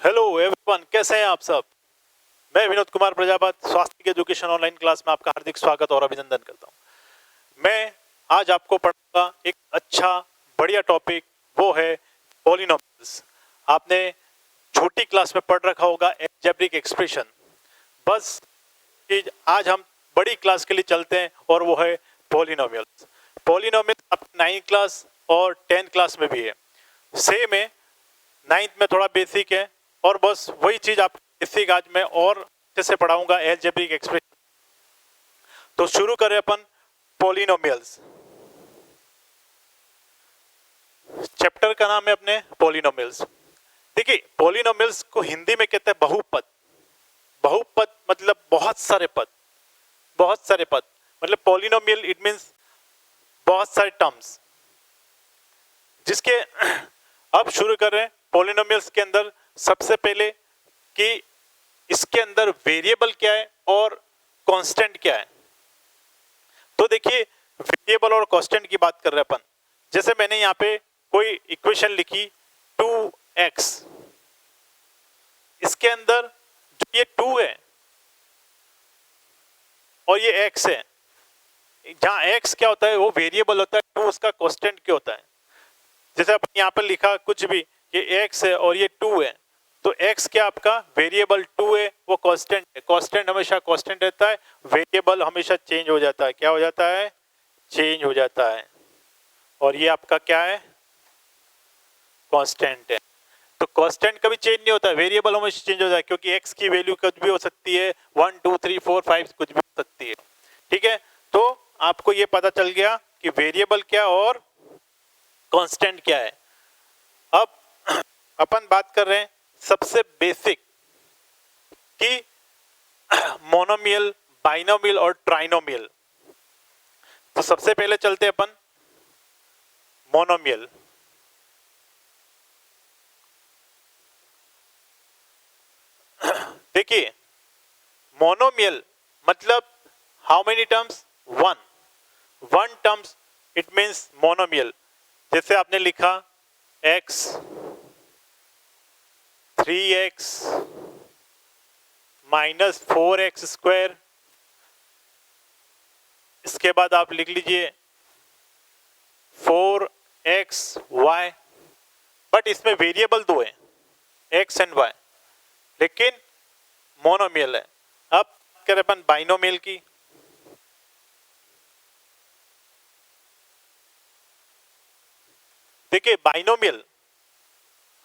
Hello everyone, कैसे हैं आप सब। मैं विनोद कुमार प्रजापत स्वास्थ्य की एजुकेशन ऑनलाइन क्लास में आपका हार्दिक स्वागत और अभिनंदन करता हूं। मैं आज आपको पढ़ाऊंगा एक अच्छा बढ़िया टॉपिक, वो है पॉलिनोमियल्स। आपने छोटी क्लास में पढ़ रखा होगा अलजेब्रिक एक्सप्रेशन। बस आज हम बड़ी क्लास के लिए चलते हैं और वो है पॉलिनोमियल्स। पॉलिनोमियल्स आपकी 9th क्लास और 10th क्लास में भी है, सेम है। 9th में थोड़ा बेसिक है और बस वही चीज आप बेसिक आज मैं और अच्छे से पढ़ाऊंगा, अलजेब्रिक एक्सप्रेशन। तो शुरू करें अपन पॉलिनोमियल्स। चैप्टर का नाम है अपने पॉलिनोमियल्स। देखिए, पॉलिनोमियल्स को हिंदी में कहते हैं बहुपद। बहुपद मतलब बहुत सारे पद, बहुत सारे पद मतलब पॉलिनोमियल इट मींस बहुत सारे टर्म्स। जिसके अब शुरू कर रहे हैं पॉलिनोमियल्स के अंदर सबसे पहले कि इसके अंदर वेरिएबल क्या है और कांस्टेंट क्या है। तो देखिए, वेरिएबल और कांस्टेंट की बात कर रहे हैं अपन। जैसे मैंने यहाँ पे कोई इक्वेशन लिखी 2x, इसके अंदर जो ये 2 है और ये x है, जहाँ x क्या होता है वो वेरिएबल होता है, 2 उसका कांस्टेंट क्या होता है। जैसे अपन यहाँ पर लिखा कुछ भी, ये x है और ये 2 है, तो x क्या आपका वेरिएबल 2 है, वो कांस्टेंट है। कांस्टेंट हमेशा कांस्टेंट रहता है, वेरिएबल हमेशा चेंज हो जाता है। क्या हो जाता है? चेंज हो जाता है। और ये आपका क्या है? कांस्टेंट है। तो कांस्टेंट कभी चेंज नहीं होता है, वेरिएबल हमेशा चेंज हो जाता है, क्योंकि x की वैल्यू कुछ भी हो सकती है, 1 2 3 4 5 कुछ भी हो सकती है। ठीक है, तो आपको ये पता चल गया कि वेरिएबल क्या और कांस्टेंट क्या है। अब अपन बात कर रहे हैं सबसे बेसिक कि मोनोमियल, बाइनोमियल और ट्राइनोमियल। तो सबसे पहले चलते हैं अपन मोनोमियल। देखिए, मोनोमियल मतलब how many terms? 1 terms, it means monomial. जैसे आपने लिखा x 3x minus 4x square, इसके बाद आप लिख लीजिए 4xy, बट इसमें वेरिएबल 2 है, x एंड y, लेकिन मोनोमियल है। अब करें अपन बाइनोमियल की। देखिए, binomial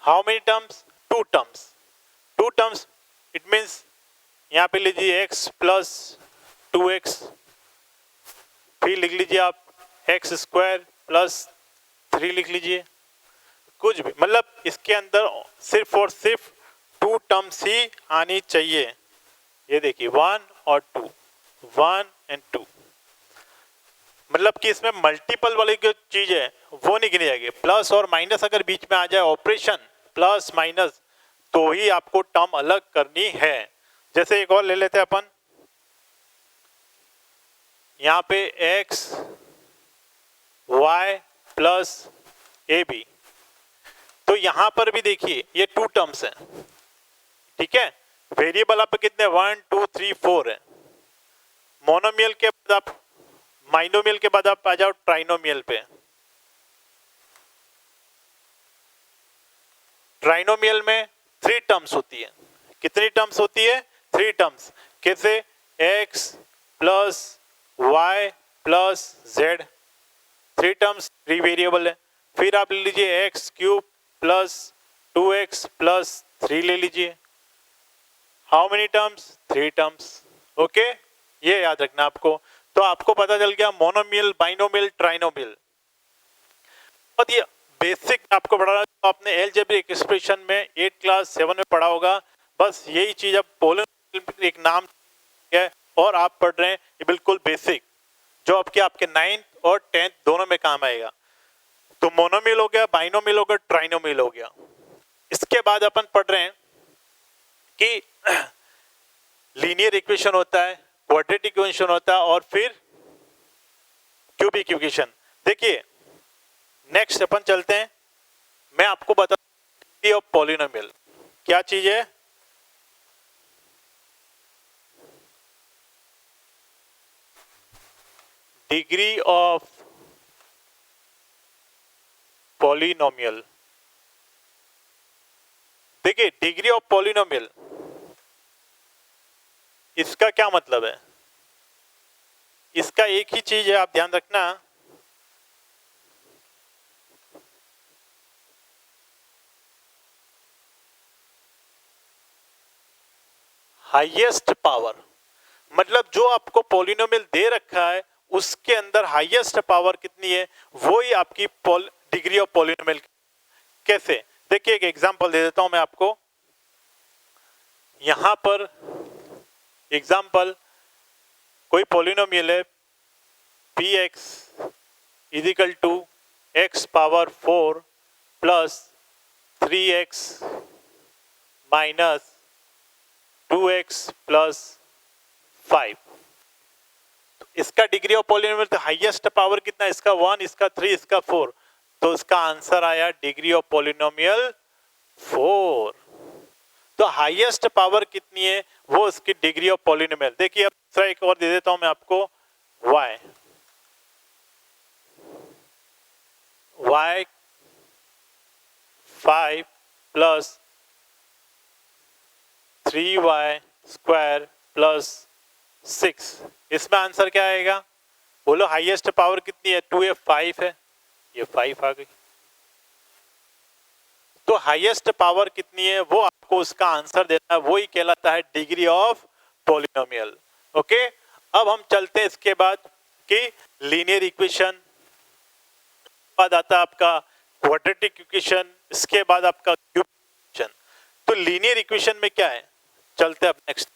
how many terms? 2 terms. 2 terms it means यहाँ पे लीजिए x प्लस 2x, फिर लिख लीजिए आप x स्क्वायर प्लस 3 लिख लीजिए, कुछ भी, मतलब इसके अंदर सिर्फ और सिर्फ 2 टर्म्स ही आनी चाहिए। ये देखिए 1 और 2, 1 एंड 2, मतलब कि इसमें मल्टीपल वाली जो चीज है वो नहीं गिनी जाएगी। प्लस और माइनस अगर बीच में आ जाए, ऑपरेशन प्लस माइनस, तो ही आपको टर्म अलग करनी है। जैसे एक और ले लेते हैं अपन, यहाँ पे x y plus a b, तो यहां पर भी देखिए ये 2 टर्म्स हैं। ठीक है, वेरिएबल आप कितने 1 2 3 4 है। मोनोमियल के बाद आप, बाइनोमियल के बाद आप आ जाओ ट्राइनोमियल पे। ट्राइनोमियल में 3 टर्म्स होती है। कितनी टर्म्स होती है? 3 टर्म्स। कैसे? x plus y plus z, 3 terms, 3 variable है। फिर आप ले लीजिए x cube plus 2x plus 3 ले लीजिए। How many terms? 3 terms. Okay, ये याद रखना आपको। तो आपको पता चल गया मोनोमियल, बाइनोमियल, ट्राइनोमियल। और ये बेसिक आपको पढ़ा रहा, तो आपने अलजेब्रिक एक्सप्रेशन में 8 क्लास 7 में पढ़ा होगा। बस यही चीज अब पॉलिनोमियल एक नाम है और आप पढ़ रहे हैं, ये बिल्कुल बेसिक, जो आपके 9th और 10th दोनों में काम आएगा। तो मोनोमियल हो गया, बाइनोमियल हो गया, ट्राइनोमियल हो गया। इसके बाद अपन पढ़ रहे हैं कि लीनियर इक्वेशन होता है, क्वाड्रेटिक इक्वेशन होता है और फिर क्यूबिक इक्वेशन। देखिए, नेक्स्ट अपन चलते हैं, मैं आपको बता ऑफ पॉलिनोमियल। क्या चीज है? Degree of polynomial. देखिए डिग्री ऑफ पॉलिनोमियल इसका क्या मतलब है? इसका एक ही चीज है, आप ध्यान रखना, हाईएस्ट पावर। मतलब जो आपको पॉलिनोमियल दे रखा है उसके अंदर हाईएस्ट पावर कितनी है, वो ही आपकी डिग्री ऑफ पॉलिनोमियल। कैसे? देखिए एक एग्जांपल दे देता हूं मैं आपको। यहां पर एग्जांपल, कोई पॉलिनोमियल है p x is equal to x power 4 plus 3x minus 2x plus 5। इसका डिग्री ऑफ पॉलिनोमियल तो हाईएस्ट पावर कितना है? इसका 1, इसका 3, इसका 4। तो इसका आंसर आया डिग्री ऑफ पॉलिनोमियल 4। तो हाईएस्ट पावर कितनी है वो इसकी डिग्री ऑफ पॉलिनोमियल। देखिए अब दूसरा एक और दे देता हूं मैं आपको, y 5 plus 3y square plus 6। इसमें आंसर क्या आएगा? बोलो हाईएस्ट पावर कितनी है? 2 है, 5 है, ये 5 आ गई। तो हाईएस्ट पावर कितनी है वो आपको उसका आंसर देना है, वो ही कहलाता है डिग्री ऑफ पॉलिनोमियल। ओके, अब हम चलते हैं इसके बाद कि लीनियर इक्वेशन, बाद आता है आपका क्वाड्रेटिक इक्वेशन, इसके बाद आपका क्यूब इक्वेशन। तो लीनियर इक्वेशन में क्या है, चलते हैं अब नेक्स्ट।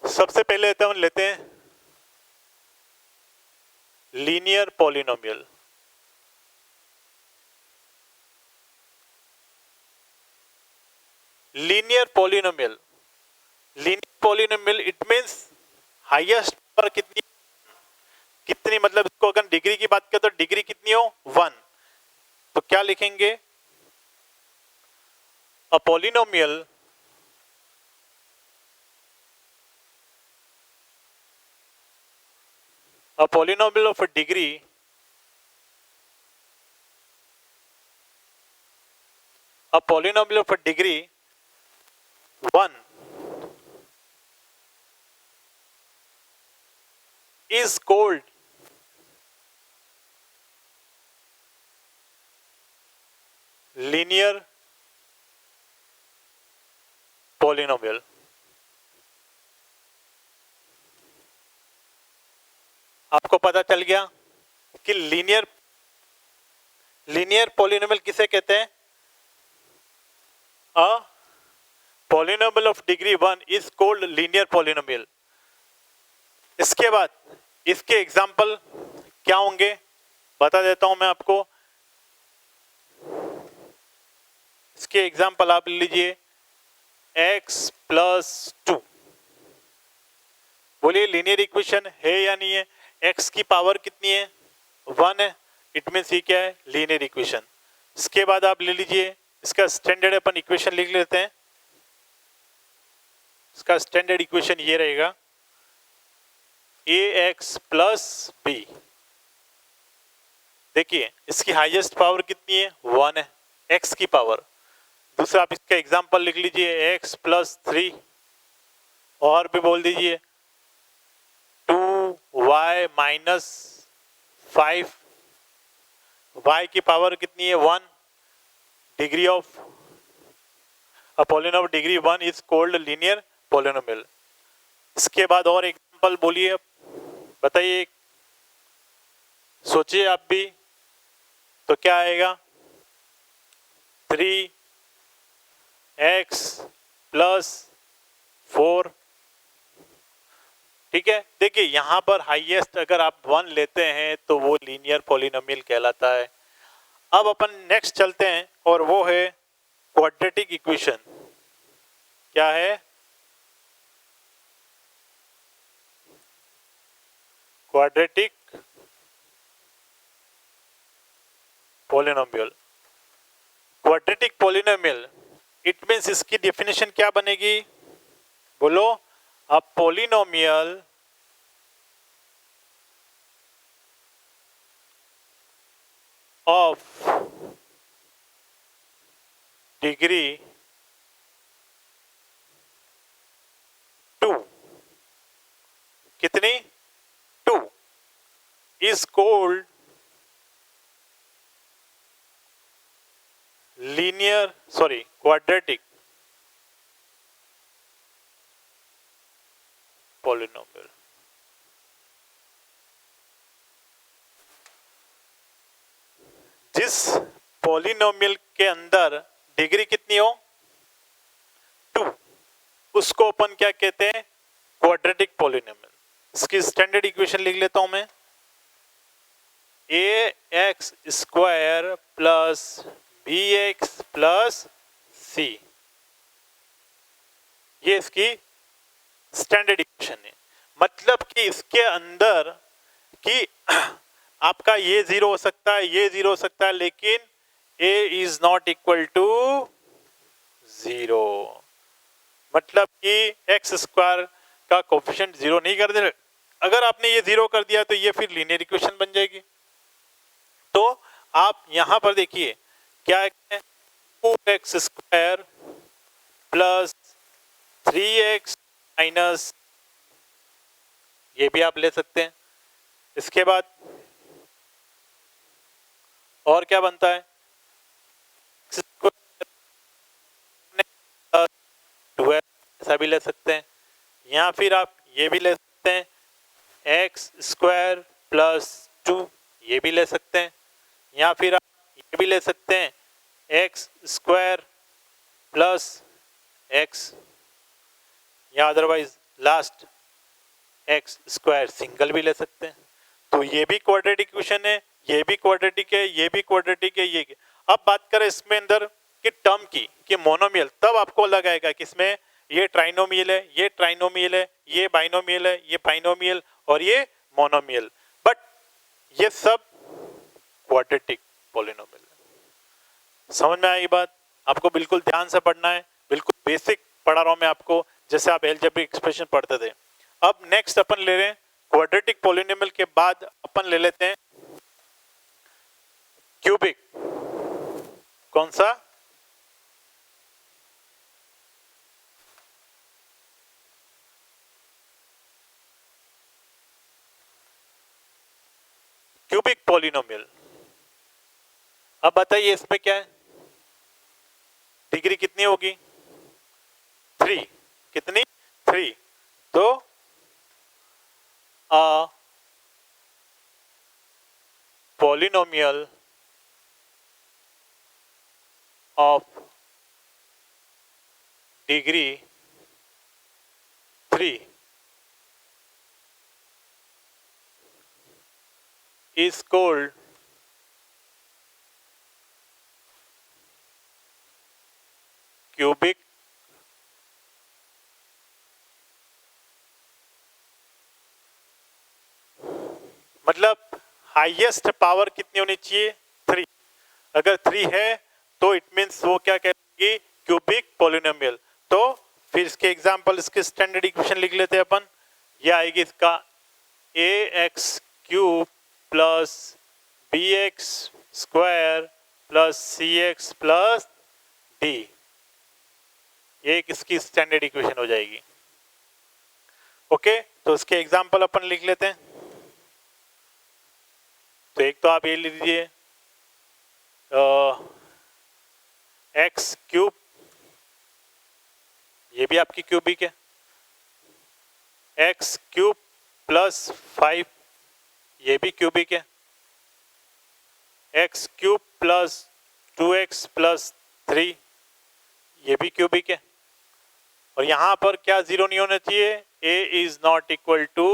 सबसे पहले हम लेते हैं linear polynomial. Linear polynomial, linear polynomial it means highest power कितनी, कितनी मतलब इसको अगर डिग्री की बात करें तो डिग्री कितनी हो? 1। तो क्या लिखेंगे? A polynomial a polynomial of a degree a polynomial of a degree 1 is called linear polynomial। आपको पता चल गया कि लीनियर पॉलिनोमियल किसे कहते हैं? A polynomial of degree 1 is called linear polynomial. इसके बाद इसके एग्जाम्पल क्या होंगे बता देता हूं मैं आपको। इसके एग्जाम्पल आप लीजिए, x प्लस 2। बोलिए लीनियर इक्वेशन है या नहीं है? x की पावर कितनी है? 1 है, इट मीन्स ये क्या है? Linear equation. इसके बाद आप ले लीजिए, इसका स्टैंडर्ड अपन इक्वेशन लिख लेते हैं। इसका स्टैंडर्ड इक्वेशन ये रहेगा, ax प्लस b। देखिए इसकी हाईएस्ट पावर कितनी है? 1 है, x की पावर। दूसरा आप इसका एग्जांपल लिख लीजिए, x प्लस 3, और भी बोल दीजिए 2y माइनस 5। y की पावर कितनी है? 1। Degree of a polynomial degree 1 is called linear polynomial. इसके बाद और एग्जांपल बोलिए, बताइए, सोचिए आप भी, तो क्या आएगा? 3x plus 4। ठीक है, देखिए यहां पर हाईएस्ट अगर आप 1 लेते हैं तो वो लीनियर पॉलिनोमियल कहलाता है। अब अपन नेक्स्ट चलते हैं और वो है क्वाड्रेटिक इक्वेशन। क्या है? Quadratic polynomial, quadratic polynomial, it means इसकी डेफिनेशन क्या बनेगी, बोलो, अ पॉलिनोमियल ऑफ डिग्री 2, कितनी, 2, is called linear, sorry, quadratic polynomial. जिस पॉलिनोमियल के अंदर डिग्री कितनी हो, 2, उसको अपन क्या कहते हैं, क्वाड्रेटिक पॉलिनोमियल। इसकी स्टैंडर्ड इक्वेशन लिख लेता हूं मैं, a x square plus b x plus c, ये इसकी स्टैंडर्ड इक्वेशन है। मतलब कि इसके अंदर कि आपका ये जीरो हो सकता है, ये जीरो हो सकता है, लेकिन a is not equal to 0। मतलब कि एक्स स्क्वायर का कोफिशिएंट 0 नहीं कर दे। अगर आपने ये 0 कर दिया तो ये फिर लीनियर इक्वेशन बन जाएगी। तो आप यहां पर देखिए क्या है, 2x square plus 3x minus, ये भी आप ले सकते हैं। इसके बाद और क्या बनता है, 12 ऐसा भी ले सकते हैं, या फिर आप ये भी ले सकते हैं, एक्स स्क्वायर प्लस 2, ये भी ले सकते हैं, या फिर आप ये भी ले सकते हैं, एक्स स्क्वायर प्लस एक्स, या otherwise last x square single भी ले सकते हैं। तो ये भी क्वाड्रेटिक इक्वेशन है, ये भी क्वाड्रेटिक है, ये भी क्वाड्रेटिक है, ये। अब बात करें इसमें अंदर कि टर्म की, कि मोनोमियल, तब आपको लगाएगा कि इसमें ये ट्राइनोमियल है, ये ट्राइनोमियल है, ये बाइनोमियल है, ये बाइनोमियल और ये मोनोमियल, बट ये सब क्वाड्रेटिक पॉलिनोमियल है। समझ में आई बात? आपको बिल्कुल ध्यान से पढ़ना है, बिल्कुल बेसिक पढ़ा रहा हूं मैं आपको, जैसे आप अलजेब्रिक एक्सप्रेशन पढ़ते थे। अब नेक्स्ट अपन ले रहे हैं क्वाड्रेटिक पॉलिनोमियल के बाद अपन ले लेते हैं क्यूबिक। कौन सा? Cubic polynomial. अब बताइए इसमें क्या है, डिग्री कितनी होगी, 3, कितनी, 3। तो a polynomial of degree 3 is called cubic मतलब हाईएस्ट पावर कितनी होनी चाहिए, 3। अगर 3 है तो इट मीन्स वो क्या कहेगी, क्यूबिक पॉलिनोमियल। तो फिर इसके एग्जांपल, इसके स्टैंडर्ड इक्वेशन लिख लेते हैं अपन। ये आएगी इसका ax cube plus bx square plus cx plus d, ये किसकी स्टैंडर्ड इक्वेशन हो जाएगी। ओके, तो इसके एग्जांपल अपन लिख लेते हैं। तो एक तो आप ये लीजिए एक्स क्यूब, ये भी आपकी क्यूबिक है, एक्स क्यूब प्लस 5, ये भी क्यूबिक है, x cube plus 2x plus 3, ये भी क्यूबिक है। और यहां पर क्या जीरो नहीं होना चाहिए, a is not equal to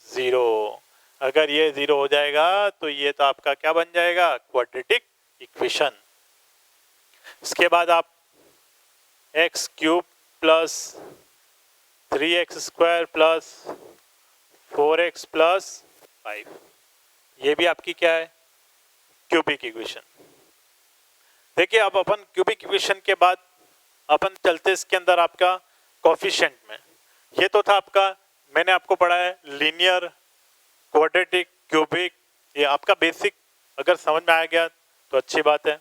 0। अगर ये 0 हो जाएगा तो ये तो आपका क्या बन जाएगा, क्वाड्रेटिक इक्वेशन। इसके बाद आप x cube plus 3x square plus 4x plus 5, ये भी आपकी क्या है, क्यूबिक इक्वेशन। देखिए अब अपन क्यूबिक इक्वेशन के बाद अपन चलते इसके अंदर आपका कोफिशिएंट में। ये तो था आपका, मैंने आपको पढ़ा है लीनियर, क्वाड्रेटिक, क्यूबिक, ये आपका बेसिक अगर समझ में आ गया तो अच्छी बात है।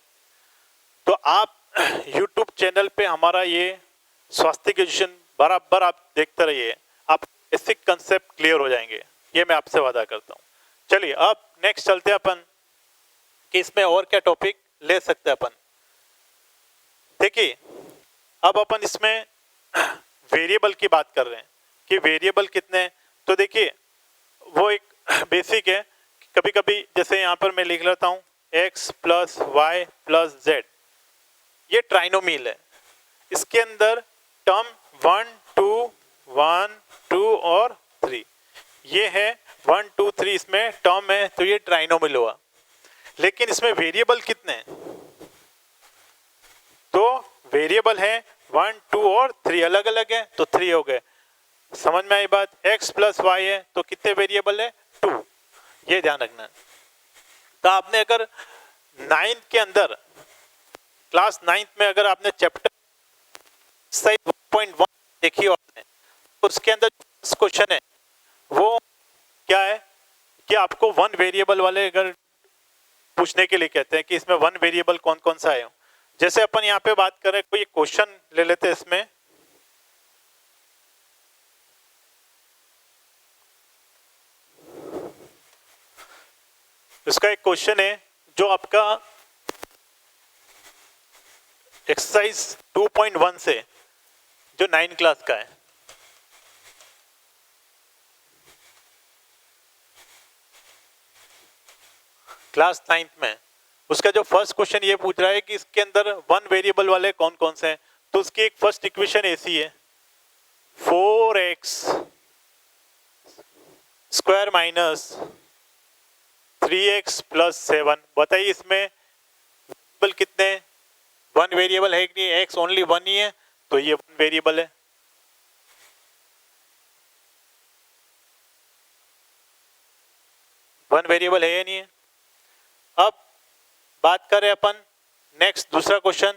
तो आप YouTube चैनल पे हमारा ये स्वास्थ्य एजुकेशन बराबर आप देखते रहिए, आप बेसिक कंसेप्ट क्लियर हो जाएंगे, ये मैं आपसे वादा करता हूँ। चलिए अब नेक्स्ट चलते हैं अपन कि इसमें और क्या टॉपिक ले सकते हैं अपन। देखिए अब अपन इसमें वेरिएबल की बात कर रहे हैं कि वेरिएबल कितने हैं। तो देखिए वो एक बेसिक है, कभी कभी जैसे यहाँ पर मैं लिख लेता हूँ x plus y plus z, ये ट्राइनोमियल है। इसके अंदर टर्म 1 2 और 3, ये है 1 2 3 इसमें टर्म है, तो ये ट्राइनोमियल हुआ। लेकिन इसमें वेरिएबल कितने हैं? तो वेरिएबल है 1 2 और 3 अलग अलग है, तो 3 हो गए। समझ में आई बात? x प्लस वाई है तो कितने वेरिएबल है? 2, ये ध्यान रखना। तो आपने अगर 9th के अंदर, क्लास 9th में अगर आपने चैप्टर 1.1 देखी हो आपने, तो उसके अंदर क्वेश्चन है वो क्या है कि आपको 1 वेरिएबल वाले अगर पूछने के लिए कहते हैं कि इसमें 1 वेरिएबल कौन कौन सा है। जैसे अपन यहाँ पे बात करें, कोई क्वेश्चन ले लेते हैं इसमें, इसका एक क्वेश्चन है जो आपका एक्सरसाइज 2.1 से जो 9 क्लास का है। क्लास 9th में उसका जो फर्स्ट क्वेश्चन ये पूछ रहा है कि इसके अंदर 1 वेरिएबल वाले कौन कौन से हैं। तो उसकी एक फर्स्ट इक्वेशन ऐसी है 4x square minus 3x plus 7। बताइए इसमें वेरिएबल कितने हैं? 1 वेरिएबल है कि नहीं? x ओनली 1 ही है, तो ये 1 वेरिएबल है। वन वेरिएबल है या नहीं है? अब बात करें अपन नेक्स्ट दूसरा question,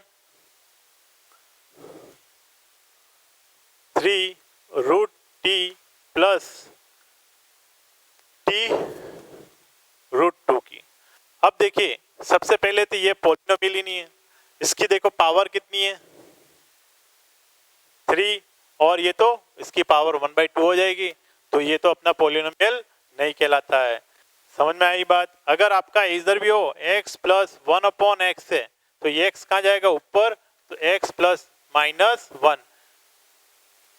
3 root t plus t root 2 की। अब देखिए सबसे पहले तो ये पॉलिनोमियल ही नहीं है, इसकी देखो पावर कितनी है 3, और ये तो इसकी पावर 1/2 हो जाएगी, तो ये तो अपना पॉलिनोमियल नहीं कहलाता है। समझ में आई बात? अगर आपका इधर भी हो x प्लस 1/x है तो ये x कहाँ जाएगा? ऊपर, तो x प्लस माइनस 1।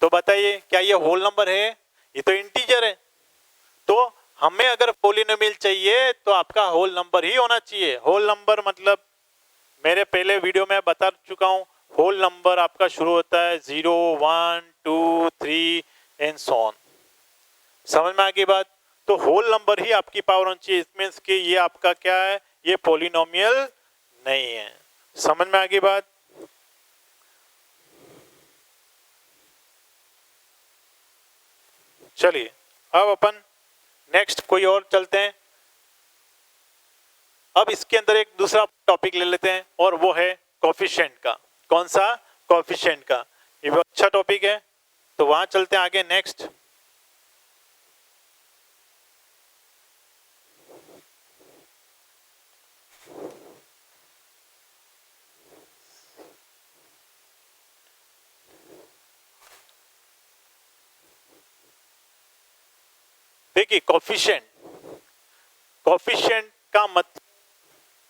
तो बताइए क्या ये होल नंबर है? ये तो इंटीजर है। तो हमें अगर पॉलिनोमियल चाहिए तो आपका होल नंबर ही होना चाहिए। होल नंबर मतलब मेरे पहले वीडियो में बता चुका हूँ, होल नंबर आपका शुरू होता है 0 1 2 3 एंड सो ऑन। समझ में आ गई बात? तो होल नंबर ही आपकी पावर होनी चाहिए। इट मीन्स कि ये आपका क्या है? ये पॉलिनोमियल नहीं है। समझ में आ गई बात? चलिए अब अपन नेक्स्ट कोई और चलते हैं। अब इसके अंदर एक दूसरा टॉपिक ले लेते हैं और वो है कोफिशिएंट का। कौन सा? कोफिशिएंट का। ये भी अच्छा टॉपिक है, तो वहां चलते हैं आगे नेक्स्ट। देखिए कोफिशिएंट, कोफिशिएंट का मतलब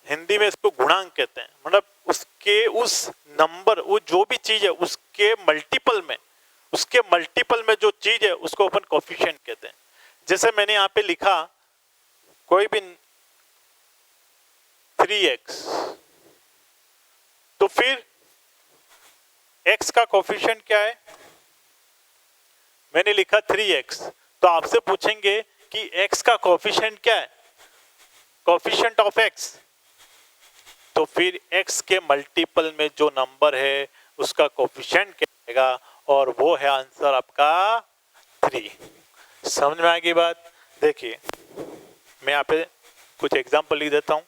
हिंदी में इसको गुणांक कहते हैं। मतलब उसके उस नंबर, वो जो भी चीज है उसके मल्टीपल में, उसके मल्टीपल में जो चीज है उसको अपन कोफिशिएंट कहते हैं। जैसे मैंने यहाँ पे लिखा कोई भी 3x, तो फिर x का कोफिशिएंट क्या है? मैंने लिखा 3x, तो आपसे पूछेंगे कि x का कोफिशिएंट क्या है? Coefficient of x। तो फिर x के मल्टीपल में जो नंबर है उसका कोफिशिएंट क्या आएगा, और वो है आंसर आपका 3। समझ में आ गई बात? देखिए मैं यहाँ पे कुछ एग्जांपल लिख देता हूँ।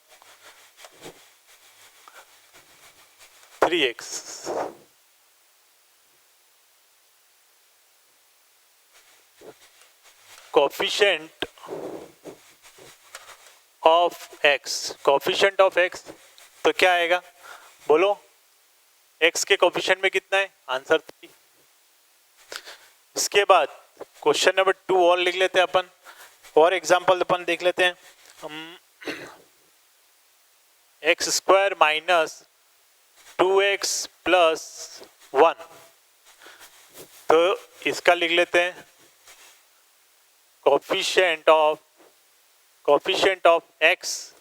3x coefficient of x, coefficient of x तो क्या आएगा बोलो, x के कोफिशिएंट में कितना है, आंसर 3। इसके बाद क्वेश्चन नंबर 2 और लिख लेते हैं अपन, और एग्जांपल अपन देख लेते हैं। X square minus 2x plus 1, तो इसका लिख लेते हैं कोफिशिएंट ऑफ x।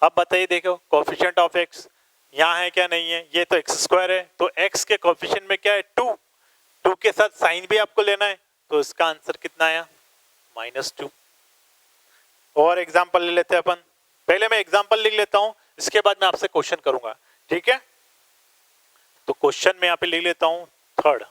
अब बताइए, देखो कोफिशिएंट ऑफ x यहाँ है क्या, नहीं है, ये तो एक्स स्क्वायर है, तो x के कोफिशिएंट में क्या है 2, 2 के साथ साइन भी आपको लेना है, तो इसका आंसर कितना आया -2। और एग्जांपल ले लेते हैं अपन, पहले मैं एग्जांपल लिख लेता हूं, इसके बाद मैं आपसे क्वेश्चन करूंगा, ठीक है। तो क्वेश्चन में यहाँ पे लिख लेता हूं 3rd,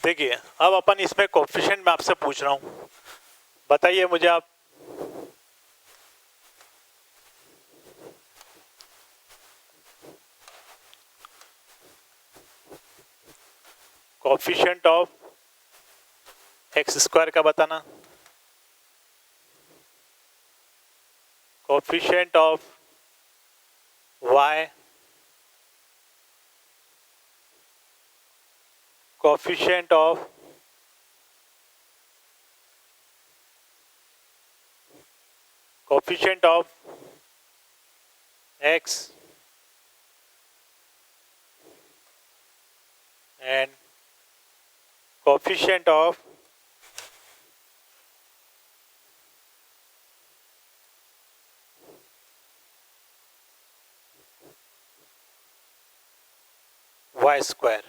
देखिए अब अपन इसमें कोफिशिएंट में आपसे पूछ रहा हूं, बताइए मुझे आप, कोफिशिएंट ऑफ एक्स स्क्वायर का बताना, coefficient of y, coefficient of x and coefficient of y square.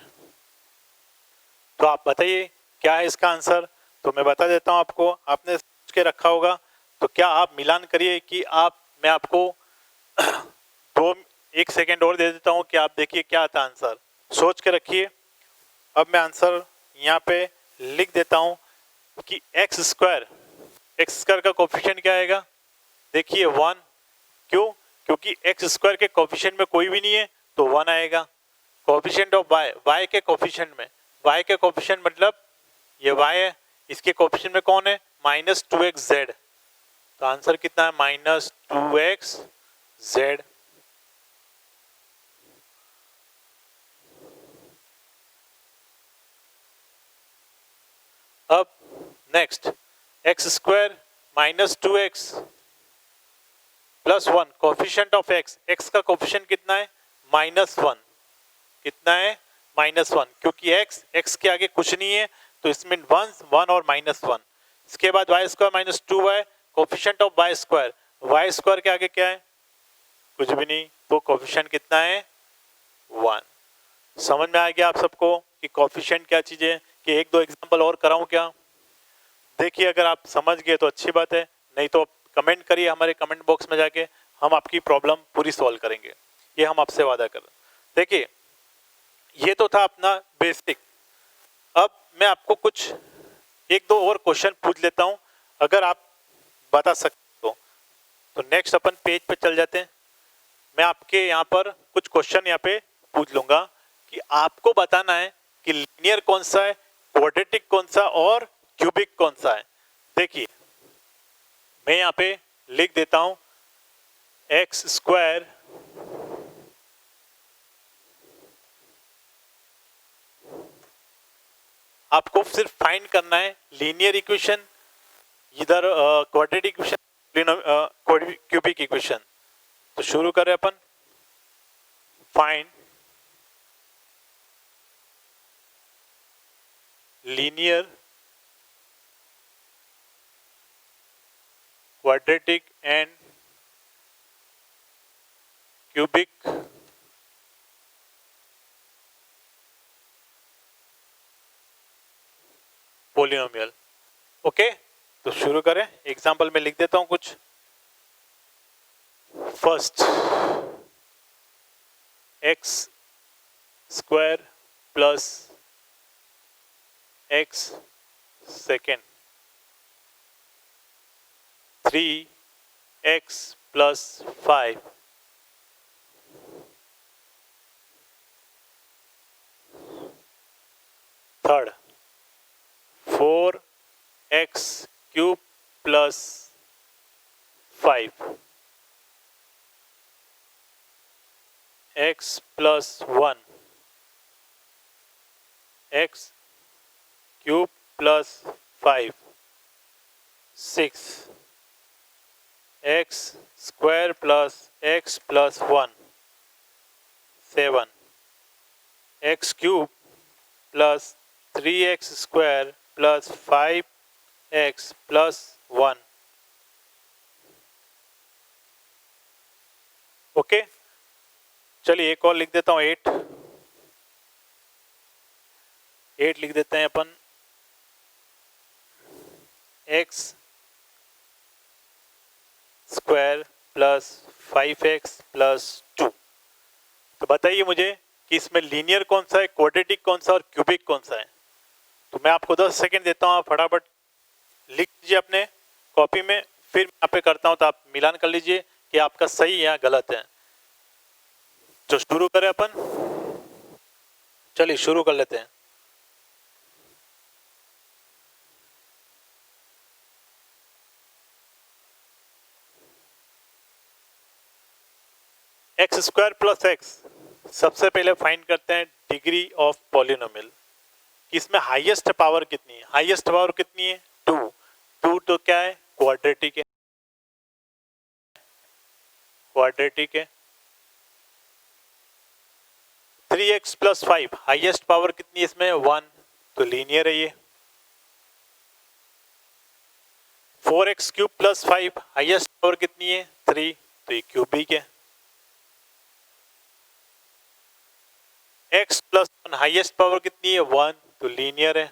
तो आप बताइए क्या है इसका आंसर, तो मैं बता देता हूं आपको, आपने सोच के रखा होगा, तो क्या आप मिलान करिए कि मैं आपको 1 सेकेंड और दे देता हूं कि आप देखिए क्या आता आंसर, सोच के रखिए। अब मैं आंसर यहाँ पे लिख देता हूं कि एक्स स्क्वायर का कोफिशिएंट क्या आएगा, देखिए 1, क्यों, क्योंकि एक्स स्क्वायर के कोफिशिएंट में कोई भी नहीं है तो 1 आएगा। कोफिशिएंट ऑफ y के कोफिशिएंट में, y के कोफिशिएंट मतलब ये y है, इसके कोफिशिएंट में कौन है -2xz, तो आंसर कितना है -2xz। अब next x square -2x plus 1, coefficient of x का कोफिशिएंट कितना है -1, कितना है -1, क्योंकि x के आगे कुछ नहीं है तो इसमें 1 और -1। इसके बाद y square -2y, coefficient of y square के आगे क्या है, कुछ भी नहीं, तो कोफिशिएंट कितना है 1। समझ में आ गया आप सबको कि कोफिशिएंट क्या चीज है, कि 1-2 एग्जांपल और कराऊं क्या। देखिए अगर आप समझ गए तो अच्छी बात है, नहीं तो कमेंट करिए हमारे कमेंट बॉक्स में जाके, हम आपकी प्रॉब्लम पूरी सॉल्व करेंगे, ये हम आपसे वादा कर रहे हैं। देखिए ये तो था अपना बेसिक। अब मैं आपको कुछ 1-2 और क्वेश्चन पूछ लेता हूं, अगर आप बता सकते हो तो नेक्स्ट अपन पेज पे चल जाते हैं। मैं आपके यहाँ पर कुछ क्वेश्चन यहाँ पे पूछ लूंगा कि आपको बताना है कि लीनियर कौन सा है, क्वाड्रेटिक कौन सा और क्यूबिक कौन सा है। देखिए मैं यहाँ पे लिख देता हूं एक्स स्क्वायर आपको सिर्फ फाइंड करना है लीनियर इक्वेशन, इधर क्वाड्रेटिक इक्वेशन, क्यूबिक इक्वेशन। तो शुरू करें अपन, find linear, quadratic and cubic polynomial. Okay, तो शुरू करें। एग्जाम्पल में लिख देता हूं कुछ। First, x square plus x second, 3x plus 5, third 4x cube plus 5, x plus 1, x cube plus 5, 6, x square plus x plus 1, 7, x cube plus 3x square plus 5x plus 1। Okay, चलिए एक और लिख देता हूं, 8 लिख देते हैं अपन। x square plus 5x plus 2। तो बताइए मुझे कि इसमें लीनियर कौन सा है, क्वाड्रेटिक कौन सा और क्यूबिक कौन सा है। तो मैं आपको 10 सेकंड देता हूं, आप फटाफट लिख लीजिए अपने कॉपी में, फिर मैं यहाँ पे करता हूं तो आप मिलान कर लीजिए कि आपका सही है या गलत है। तो शुरू करें अपन, चलिए शुरू कर लेते हैं। एक्स स्क्वायर प्लस एक्स, सबसे पहले फाइंड करते हैं डिग्री ऑफ पॉलिनोमियल, इसमें हाईएस्ट पावर कितनी है। हाईएस्ट पावर कितनी है, 2। 2 तो क्या है, क्वाड्रेटिक है, क्वाड्रेटिक है। 3x प्लस 5, हाईएस्ट पावर कितनी है इसमें, 1, तो लीनियर है ये। 4x cube plus 5, highest power कितनी है, 3, तो ये क्यूबिक है। x प्लस 1, हाईएस्ट पावर कितनी है, 1, तो लीनियर है।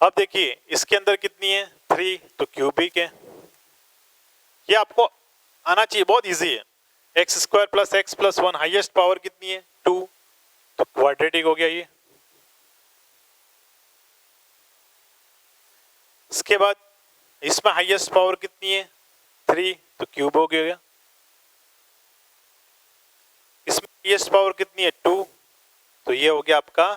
अब देखिए इसके अंदर कितनी है, 3, तो क्यूबिक है। ये आपको आना चाहिए, बहुत इजी है। X square plus x plus 1, highest power कितनी है, 2, तो क्वाड्रेटिक हो गया ये। इसके बाद इसमें हाईएस्ट पावर कितनी है, 3, तो क्यूब हो गया। इसमें हाईएस्ट पावर कितनी है, 2, तो ये हो गया आपका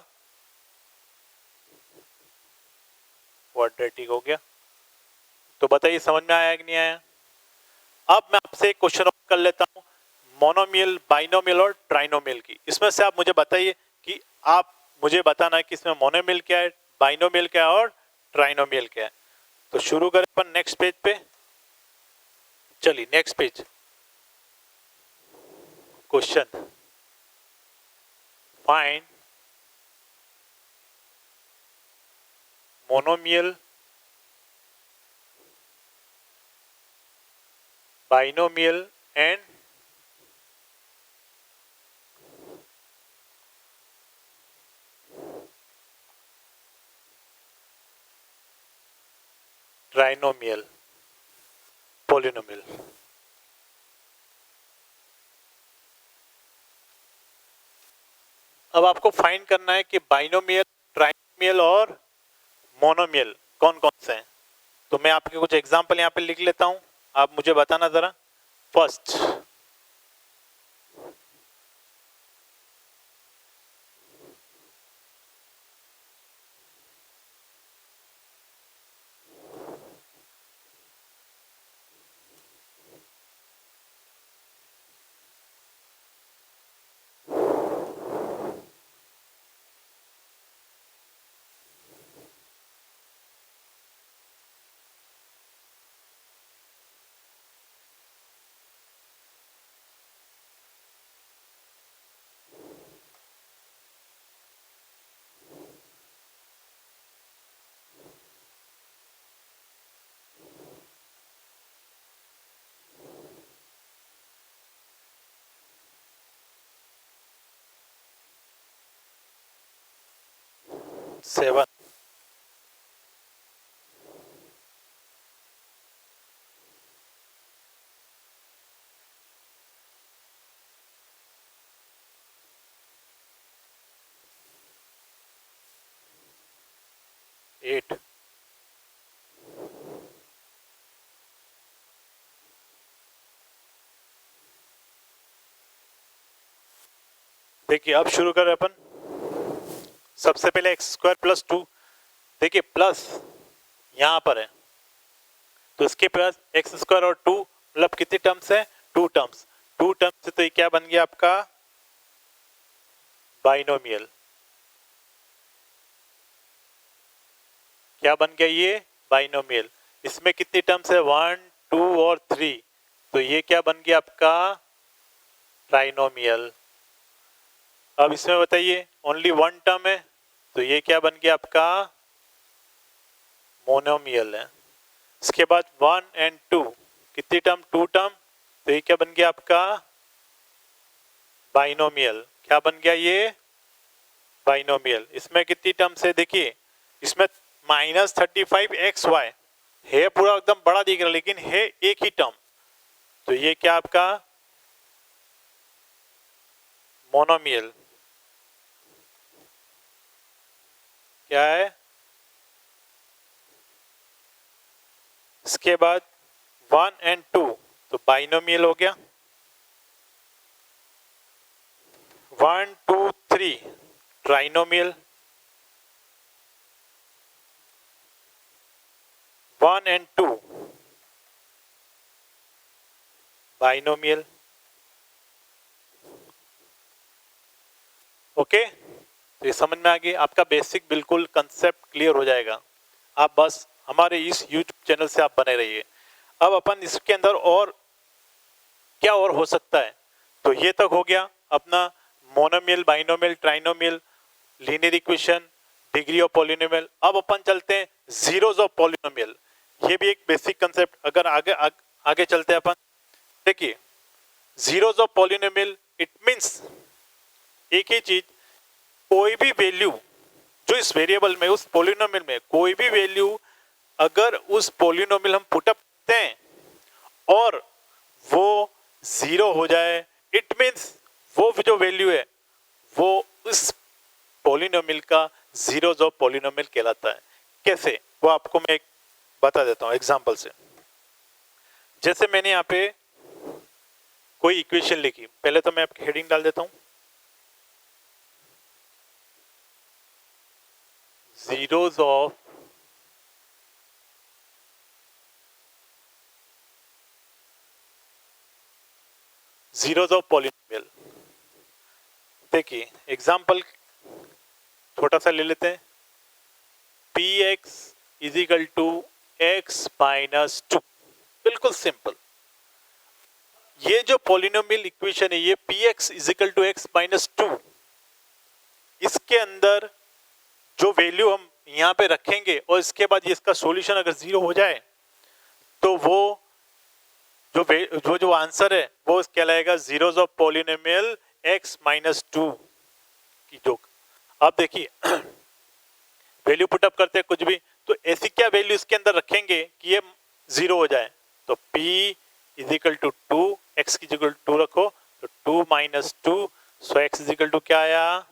क्वाड्रेटिक हो गया। तो बताइए समझ में आया कि नहीं आया। अब मैं आपसे एक क्वेश्चन कर लेता हूं, मोनोमियल, बाइनोमियल और ट्राइनोमियल की। इसमें से आप मुझे बताइए कि आप मुझे बताना है कि इसमें मोनोमियल क्या है, बाइनोमियल क्या है और ट्राइनोमियल क्या है। तो शुरू करें अपन नेक्स्ट पेज पे। चलिए next page, question, find monomial, binomial and trinomial polynomial. अब आपको फाइंड करना है कि बाइनोमियल, ट्राइनोमियल और मोनोमियल कौन कौन से हैं। तो मैं आपके कुछ एग्जांपल यहाँ पे लिख लेता हूं, आप मुझे बताना जरा। फर्स्ट, 7, एट, देखिए अब शुरू करें अपन। सबसे पहले एक्स स्क्वायर प्लस 2, देखिए प्लस यहां पर है तो इसके पास एक्स स्क्वायर और 2 मतलब कितनी टर्म्स है, 2 टर्म्स। 2 टर्म्स से तो ये क्या बन गया आपका, बाइनोमियल। क्या बन गया ये, बाइनोमियल। इसमें कितनी टर्म्स है, 1, 2 और 3, तो ये क्या बन गया आपका, ट्राइनोमियल। अब इसमें बताइए ओनली 1 टर्म है तो ये क्या बन गया आपका, मोनोमियल है। इसके बाद 1 और 2 कितनी टर्म, 2 टर्म, तो ये क्या बन गया आपका, बाइनोमियल। क्या बन गया ये, बाइनोमियल। इसमें कितनी टर्म्स है, देखिए इसमें -35xy है, पूरा एकदम बड़ा दिख रहा है लेकिन है एक ही टर्म, तो ये क्या आपका, मोनोमियल। क्या है, इसके बाद 1 और 2 तो बाइनोमियल हो गया। 1, 2, 3 ट्राइनोमियल। 1 और 2 बाइनोमियल। ओके, तो ये समझ में आ गई, आपका बेसिक बिल्कुल कंसेप्ट क्लियर हो जाएगा। आप बस हमारे इस यूट्यूब चैनल से आप बने रहिए। अब अपन इसके अंदर और क्या और हो सकता है, तो ये तक हो गया अपना monomial, binomial, trinomial, linear equation, degree of polynomial. अब अपन चलते हैं जीरोस ऑफ पॉलिनोमियल। ये भी एक बेसिक कंसेप्ट, अगर आगे चलते हैं अपन। देखिए zeros of polynomial it means एक ही चीज, कोई भी वैल्यू जो इस वेरिएबल में, उस पॉलिनोमियल में कोई भी वैल्यू अगर उस पॉलिनोमियल हम पुट अप करते हैं और वो 0 हो जाए, इट मींस वो जो वैल्यू है वो उस पॉलिनोमियल का जीरोस ऑफ पॉलिनोमियल कहलाता है। कैसे, वो आपको मैं एक बता देता हूं एग्जांपल से। जैसे मैंने यहाँ पे कोई इक्वेशन लिखी, पहले तो मैं आपकी हेडिंग डाल देता हूं, zeros of पॉलिनोमियल। देखिए एग्जांपल छोटा सा ले लेते हैं, px is equal to x minus 2, बिल्कुल सिंपल। ये जो पॉलिनोमियल इक्वेशन है ये px is equal to x minus 2, इसके अंदर जो वैल्यू हम यहाँ पे रखेंगे और इसके बाद ये इसका सॉल्यूशन अगर 0 हो जाए तो वो जो आंसर है वो कहलाएगा zeros of polynomial x minus 2 की। जो अब देखिए वैल्यू पुटअप करते हैं कुछ भी, तो ऐसी क्या वैल्यू इसके अंदर रखेंगे कि ये 0 हो जाए, तो p is equal to 2, x की जगह 2 रखो तो 2 minus 2, so x is equal to क्या आया,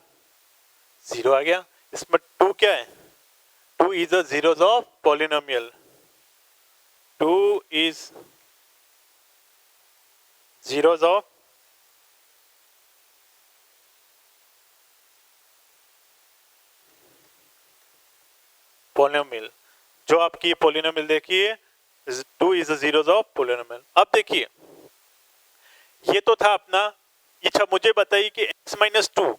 0 आ गया। इसमें 2 क्या है, 2 is the zeros of polynomial, 2 is zeros of polynomial। जो आपकी polynomial देखिए 2 is the zeros of polynomial। अब देखिए ये तो था अपना, अच्छा मुझे बताइए कि x माइनस 2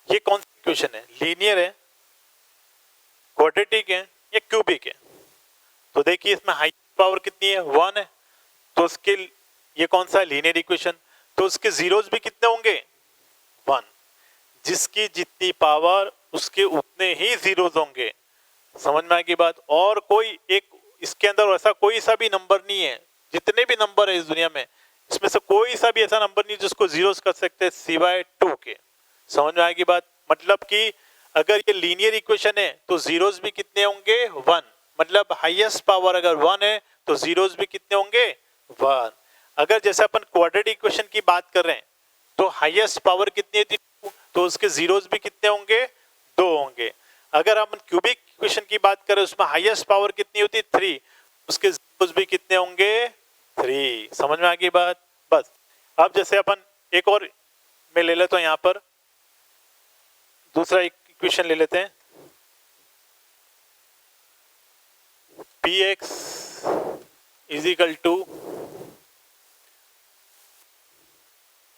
ये कौन सी इक्वेशन है, लीनियर है, क्वाड्रेटिक है या क्यूबिक है। तो देखिए इसमें हाई पावर कितनी है, 1 है, तो उसके ये कौन सा लीनियर इक्वेशन, तो उसके जीरोस भी कितने होंगे, 1। जिसकी जितनी पावर उसके उतने ही जीरोस होंगे। समझ में आएगी बात। और कोई एक इसके अंदर ऐसा कोई सा भी नंबर नहीं है, जितने भी नंबर है इस दुनिया में इसमें से कोई सा भी ऐसा नंबर नहीं जिसको जीरोस कर सकते सिवाय 2 के। समझ में आएगी बात। मतलब कि अगर ये लीनियर इक्वेशन है तो जीरोस भी कितने होंगे 1, मतलब हाईएस्ट पावर अगर 1 है तो जीरोस भी कितने होंगे 1। अगर जैसे अपन क्वाड्रेटिक इक्वेशन की बात कर रहे हैं तो हाईएस्ट पावर कितनी थी 2, तो उसके जीरोस भी कितने होंगे 2 होंगे। अगर अपन क्यूबिक इक्वेशन की बात करें उसमें हाईएस्ट पावर कितनी होती 3, उसके जीरोस भी कितने होंगे 3। समझ में आ गई बात। बस अब जैसे अपन एक और मैं ले लेता हूं, यहां पर दूसरा इक्वेशन ले लेते हैं, px is equal to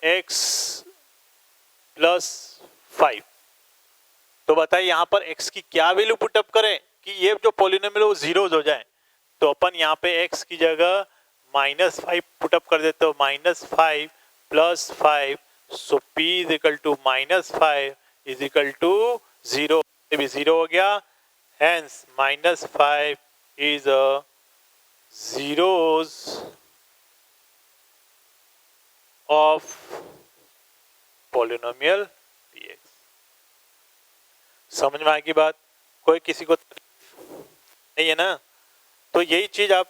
x plus 5। तो बताइए यहां पर x की क्या वैल्यू पुटअप करें कि ये जो पॉलिनोमियल वो जीरोज हो जाए। तो अपन यहाँ पे x की जगह -5 पुटअप कर देते हो, -5 plus 5, so p is equal to -5 is equal to 0, ये भी 0 हो गया, hence -5 is a zeros of polynomial px। समझ में आएगी बात, कोई किसी को नहीं है ना। तो यही चीज आप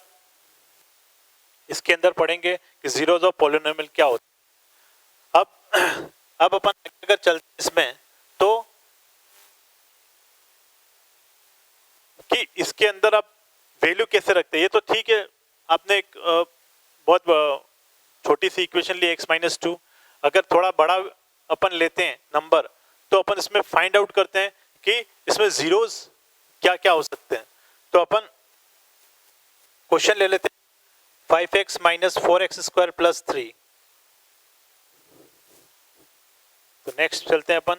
इसके अंदर पढ़ेंगे कि जीरोस ऑफ पॉलिनोमियल क्या होता है। अब अपन अगर चलते इसमें तो कि इसके अंदर आप वैल्यू कैसे रखते हैं। ये तो ठीक है, आपने एक बहुत छोटी सी इक्वेशन ली x-2। अगर थोड़ा बड़ा अपन लेते हैं नंबर तो अपन इसमें फाइंड आउट करते हैं कि इसमें जीरोस क्या क्या हो सकते हैं। तो अपन क्वेश्चन ले लेते हैं 5x - 4x² + 3। तो नेक्स्ट चलते हैं अपन,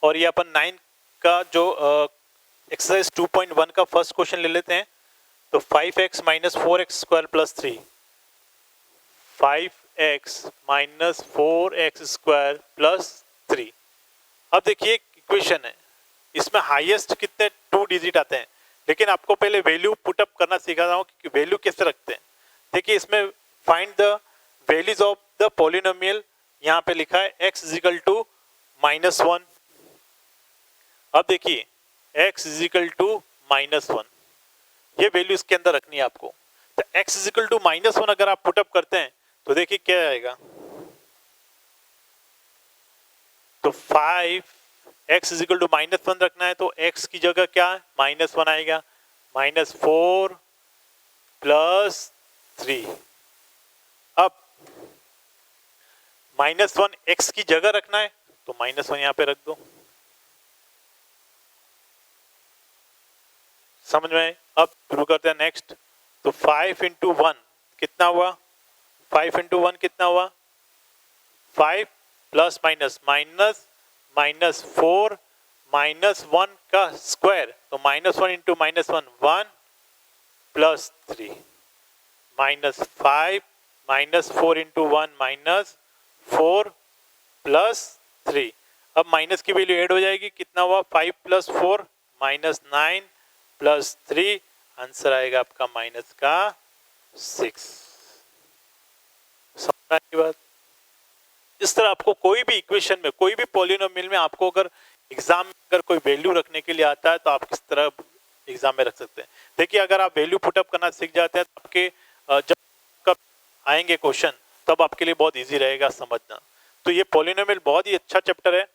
और ये अपन 9 का जो एक्सरसाइज 2.1 का फर्स्ट क्वेश्चन ले लेते हैं। तो 5x - 4x² + 3, 5x - 4x² + 3। अब देखिए इक्वेशन है, इसमें हाईएस्ट कितने 2 डिजिट आते हैं, लेकिन आपको पहले वैल्यू पुटअप करना सिखा रहा हूँ कि वैल्यू कैसे रखते हैं। देखिए इसमें find the values of the polynomial, यहाँ पे लिखा है x = -1। अब देखिए x = -1, ये वैल्यू इसके अंदर रखनी है आपको। तो x = -1 अगर आप पुटअप करते हैं तो देखिए क्या आएगा। तो 5x = -1 रखना है तो x की जगह क्या है -1 आएगा, -4 + 3। अब -1 x की जगह रखना है तो -1 यहां पे रख दो। समझ में? अब शुरू करते हैं नेक्स्ट। तो 5 × 1 कितना हुआ, 5 × 1 कितना हुआ 5 प्लस माइनस माइनस -4 -1 का स्क्वायर, तो -1 × -1 1 प्लस 3 -5 -4 × 1 -4 प्लस 3। अब माइनस की वैल्यू ऐड हो जाएगी, कितना हुआ 5 + 4 -9 प्लस 3, आंसर आएगा आपका माइनस का 6। समझ की बात। इस तरह आपको कोई भी इक्वेशन में, कोई भी पॉलिनोमियल में आपको अगर एग्जाम में अगर कोई वैल्यू रखने के लिए आता है तो आप किस तरह एग्जाम में रख सकते हैं। देखिए अगर आप वैल्यू पुटअप करना सीख जाते हैं तो आपके जब कब आएंगे क्वेश्चन तब आपके लिए बहुत इजी रहेगा समझना। तो ये पॉलिनोमियल बहुत ही अच्छा चैप्टर है,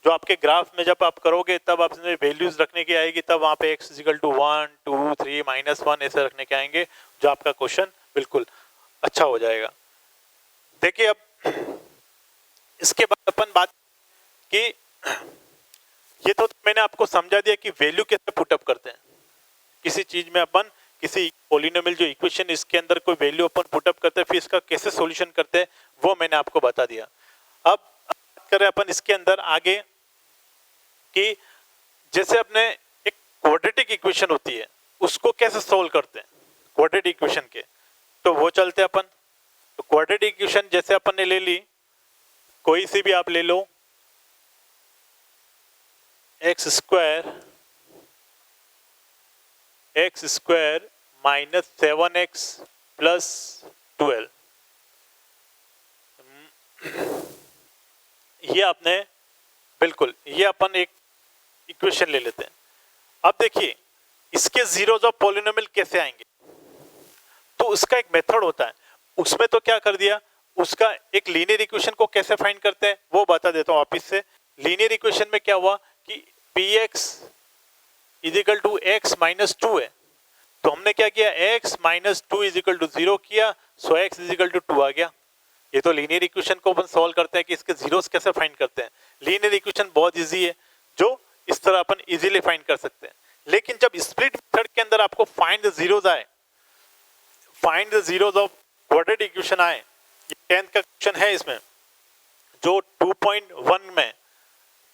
जो आपके ग्राफ में जब आप करोगे तब आप वैल्यूज रखने की आएगी, तब वहाँ पे x = 1 2 3 -1 ऐसे रखने के आएंगे, जो आपका क्वेश्चन बिल्कुल अच्छा हो जाएगा। देखिए अब इसके बाद अपन बात कि ये तो मैंने आपको समझा दिया कि वैल्यू कैसे पुटअप करते हैं किसी चीज में। अपन किसी पॉलिनोमियल जो इक्वेशन इसके अंदर कोई वैल्यू अपन पुटअप करते हैं, फिर इसका कैसे सॉल्यूशन करते हैं वो मैंने आपको बता दिया। अब बात करें अपन इसके अंदर आगे कि जैसे अपने एक क्वाड्रेटिक इक्वेशन होती है उसको कैसे सोल्व करते हैं क्वाड्रेटिक इक्वेशन के, तो वो चलते हैं अपन। तो क्वाड्रेटिक इक्वेशन जैसे अपन ने ले ली, कोई सी भी आप ले लो, x स्क्वायर -7x + 12, ये आपने बिल्कुल ये अपन एक इक्वेशन ले लेते हैं। अब देखिए इसके जीरोस ऑफ पॉलिनोमियल कैसे आएंगे, तो उसका एक मेथड होता है, उसमें तो क्या कर दिया, उसका एक लीनियर इक्वेशन को कैसे फाइंड करते हैं वो बता देता हूं वापिस से। लीनियर इक्वेशन में क्या हुआ कि px is equal to x minus two है, तो हमने क्या किया x minus two is equal to zero किया, so x is equal to two आ गया। ये तो लीनियर इक्वेशन को अपन सॉल्व करते हैं कि इसके जीरोस कैसे फाइंड करते हैं। लीनियर इक्वेशन बहुत इजी है, जो इस तरह अपन इजीली फाइंड कर सकते हैं। लेकिन जब स्प्लिट मेथड के अंदर आपको फाइंड द जीरोस आए, find the zeros of quadratic equation आए, ये 10th का क्वेश्चन है इसमें, जो 2.1 में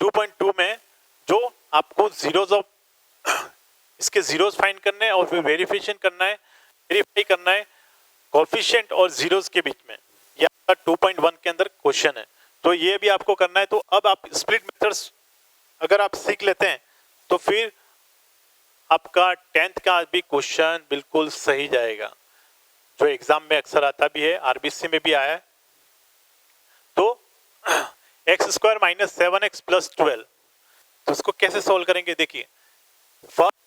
2.2 में जो आपको जीरोस ऑफ इसके जीरोस फाइंड करने हैं और फिर वेरिफिकेशन करना है, वेरीफाई करना है कोएफिशिएंट और जीरोस के बीच में, ये आपका 2.1 के अंदर क्वेश्चन है, तो ये भी आपको करना है। तो अब आप स्प्लिट मेथड्स अगर आप सीख लेते हैं तो फिर आपका 10th का भी क्वेश्चन बिल्कुल सही जाएगा, जो एग्जाम में अक्सर आता भी है, आरबीसी में भी आया है। तो x square minus 7x plus 12, तो उसको कैसे सोल्व करेंगे, देखिए फर्स्ट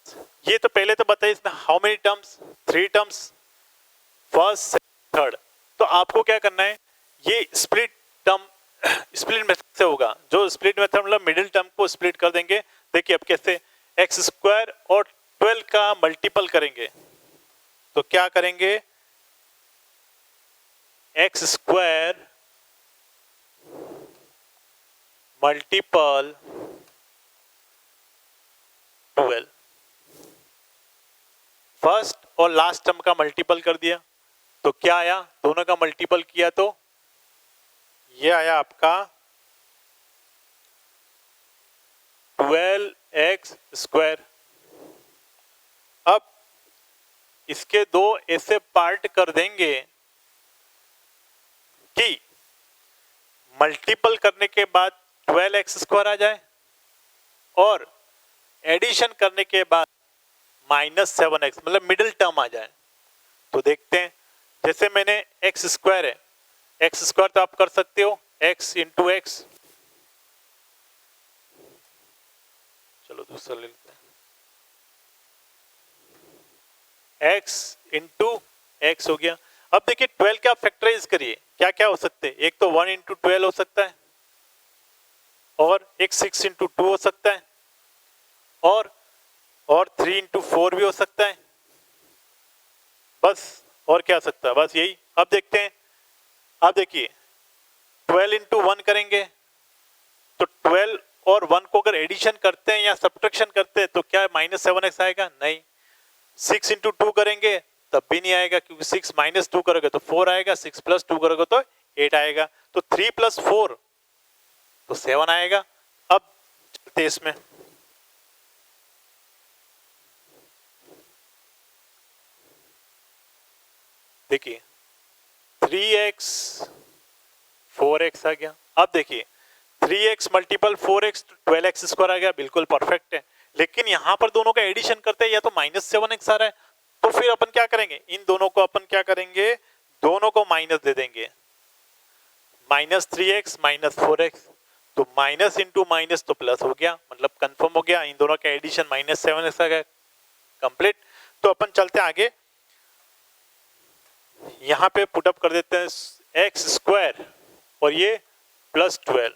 ये तो पहले तो बताइए इसमें how many terms, 3 terms, first second third. तो आपको क्या करना है, ये स्प्लिट टर्म स्प्लिट मेथड से होगा, जो स्प्लिट मेथड मतलब मिडिल टर्म को स्प्लिट कर देंगे। देखिए अब कैसे, एक्स स्क्वायर और 12 का मल्टीपल करेंगे, तो क्या करेंगे, एक्स स्क्वायर मल्टीपल 12, फर्स्ट और लास्ट टर्म का मल्टीपल कर दिया, तो क्या आया, दोनों का मल्टीपल किया तो ये आया आपका 12x स्क्वायर। अब इसके दो ऐसे पार्ट कर देंगे कि मल्टीपल करने के बाद 12x स्क्वायर आ जाए और एडिशन करने के बाद माइनस 7x मतलब मिडिल टर्म आ जाए। तो देखते हैं, जैसे मैंने x स्क्वायर है, x स्क्वायर तो आप कर सकते हो x इंटू एक्स, चलो दूसरा ले लेते हैं, x इंटू एक्स हो गया। अब देखिए 12 का फैक्टराइज करिए, क्या क्या हो सकते हैं, एक तो 1 इंटू 12 हो सकता है, और एक 6 इंटू 2 हो सकता है, और 3 इंटू 4 भी हो सकता है, बस और क्या हो सकता है, बस यही। अब देखते हैं, अब देखिए 12 इंटू 1 करेंगे, तो 12 और 1 को अगर एडिशन करते हैं या सब्ट्रैक्शन करते हैं तो क्या माइनस 7x आएगा, नहीं। 6 इंटू 2 करेंगे तब भी नहीं आएगा, क्योंकि 6 माइनस 2 करोगे तो 4 आएगा, 6 प्लस 2 करोगे तो 8 आएगा, तो 3 प्लस 4 तो 7 आएगा। अब चलते इसमें, देखिए 3x 4x आ गया। अब देखिए 3x multiple 4x 12x square आ गया, बिल्कुल परफेक्ट है। लेकिन यहां पर दोनों का एडिशन करते हैं या तो माइनस 7x आ रहा है, तो फिर अपन क्या करेंगे, इन दोनों को अपन क्या करेंगे, दोनों को माइनस दे देंगे, माइनस 3x माइनस 4x, तो माइनस इंटू माइनस तो प्लस हो गया, मतलब कंफर्म हो गया, इन दोनों का एडिशन माइनस 7x आ गया, कंप्लीट। तो अपन चलते हैं आगे, यहां पे पुटअप कर देते हैं एक्स स्क्वायर और ये प्लस 12,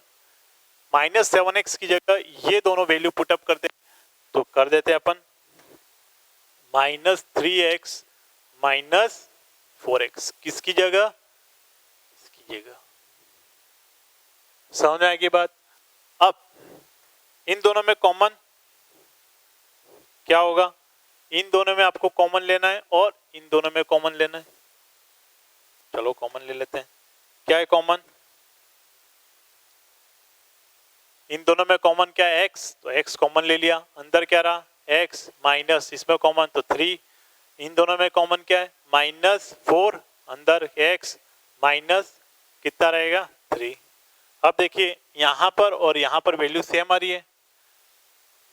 माइनस 7x की जगह ये दोनों वैल्यू पुटअप करते हैं, तो कर देते हैं अपन माइनस 3x माइनस 4x, किसकी जगह, इसकी जगह। समझ में आएगी बात। अब इन दोनों में कॉमन क्या होगा, इन दोनों में आपको कॉमन लेना है और इन दोनों में कॉमन लेना है। चलो कॉमन ले लेते हैं, क्या है कॉमन, इन दोनों में कॉमन क्या है x, तो x कॉमन ले लिया, अंदर क्या रहा x माइनस इसमें कॉमन तो 3, इन दोनों में कॉमन क्या है माइनस 4, अंदर x माइनस कितना रहेगा 3। अब देखिए यहाँ पर और यहाँ पर वैल्यू सेम आ रही है,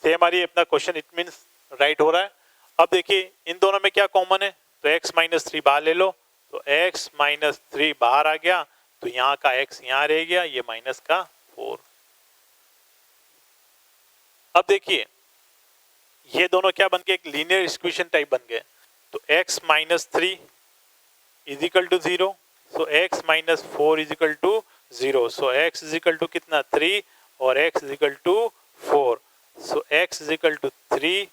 सेम आ रही है, अपना क्वेश्चन इट मीन्स राइट हो रहा है। अब देखिए इन दोनों में क्या कॉमन है, तो x माइनस 3 बाहर ले लो, तो x माइनस 3 बाहर आ गया, तो यहाँ का x यहाँ रह गया, ये माइनस का 4। अब देखिए ये दोनों क्या बन गए, एक लीनियर इक्वेशन टाइप बन गए। तो x minus 3 is equal to 0, so x minus 4 is equal to 0, so x is equal to कितना 3 और x is equal to 4, so x is equal to 3,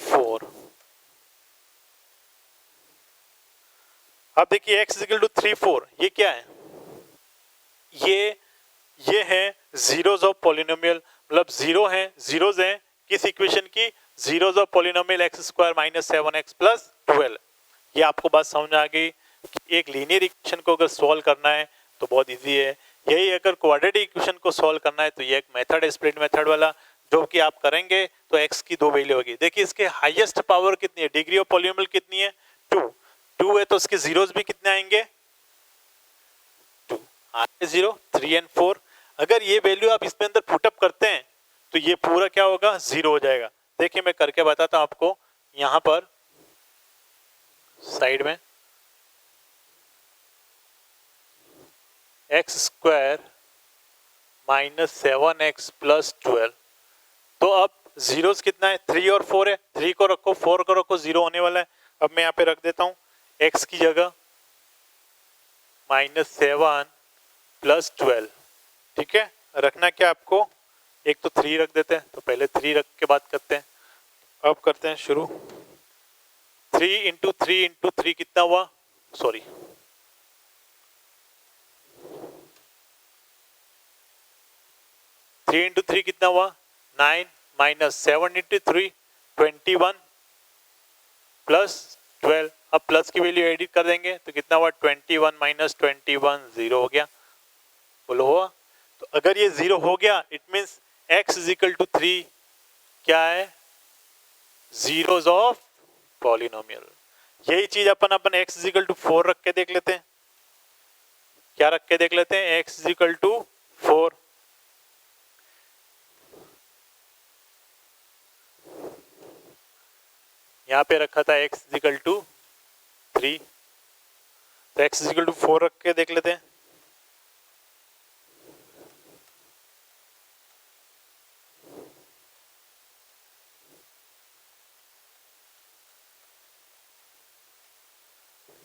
4। अब देखिए x इज इक्वल टू 3, 4 ये क्या है, ये है जीरोस ऑफ पॉलिनोमियल, मतलब जीरो है, जीरोस हैं किस इक्वेशन की, zeros of polynomial x square minus 7x plus 12। ये आपको बात समझ आ गई कि एक लीनियर इक्वेशन को अगर सॉल्व करना है तो बहुत इजी है। यही अगर क्वाड्रेटिक इक्वेशन को सॉल्व करना है तो ये एक मेथड है स्प्लिट मेथड वाला, जो कि आप करेंगे तो x की 2 वैल्यू होगी। देखिए इसके हाईएस्ट पावर कितनी है, डिग्री ऑफ पॉलिनोमियल कितनी है 2 है, तो उसके जीरोस भी कितने आएंगे 2, 0, 3 एंड 4। अगर ये वैल्यू आप इसमें अंदर पुटअप करते हैं तो ये पूरा क्या होगा 0 हो जाएगा। देखिए मैं करके बताता हूं आपको, यहां पर साइड में x square minus 7x plus 12, तो अब जीरोस कितना है 3 और 4 है, 3 को रखो 4 को रखो 0 होने वाला है। अब मैं यहाँ पे रख देता हूँ x की जगह माइनस 7 प्लस 12, ठीक है। रखना क्या आपको, एक तो 3 रख देते हैं, तो पहले 3 रख के बात करते हैं। अब करते हैं शुरू, 3 इंटू 3 इंटू 3 कितना हुआ, सॉरी 3 इंटू 3 कितना हुआ 9, माइनस 7 इंटू 3 21 प्लस 12। अब प्लस की वैल्यू एडिट कर देंगे तो कितना हुआ 21 माइनस 21 0 हो गया, बोलो हुआ। तो अगर ये 0 हो गया it means x is equal to 3 क्या है, जीरोस ऑफ पॉलिनोमियल। यही चीज अपन x इज इक्वल टू 4 रख के देख लेते हैं, क्या रख के देख लेते हैं x इज इक्वल टू 4। यहाँ पे रखा था x इज इक्वल टू 3, तो x इज इक्वल टू 4 रख के देख लेते हैं।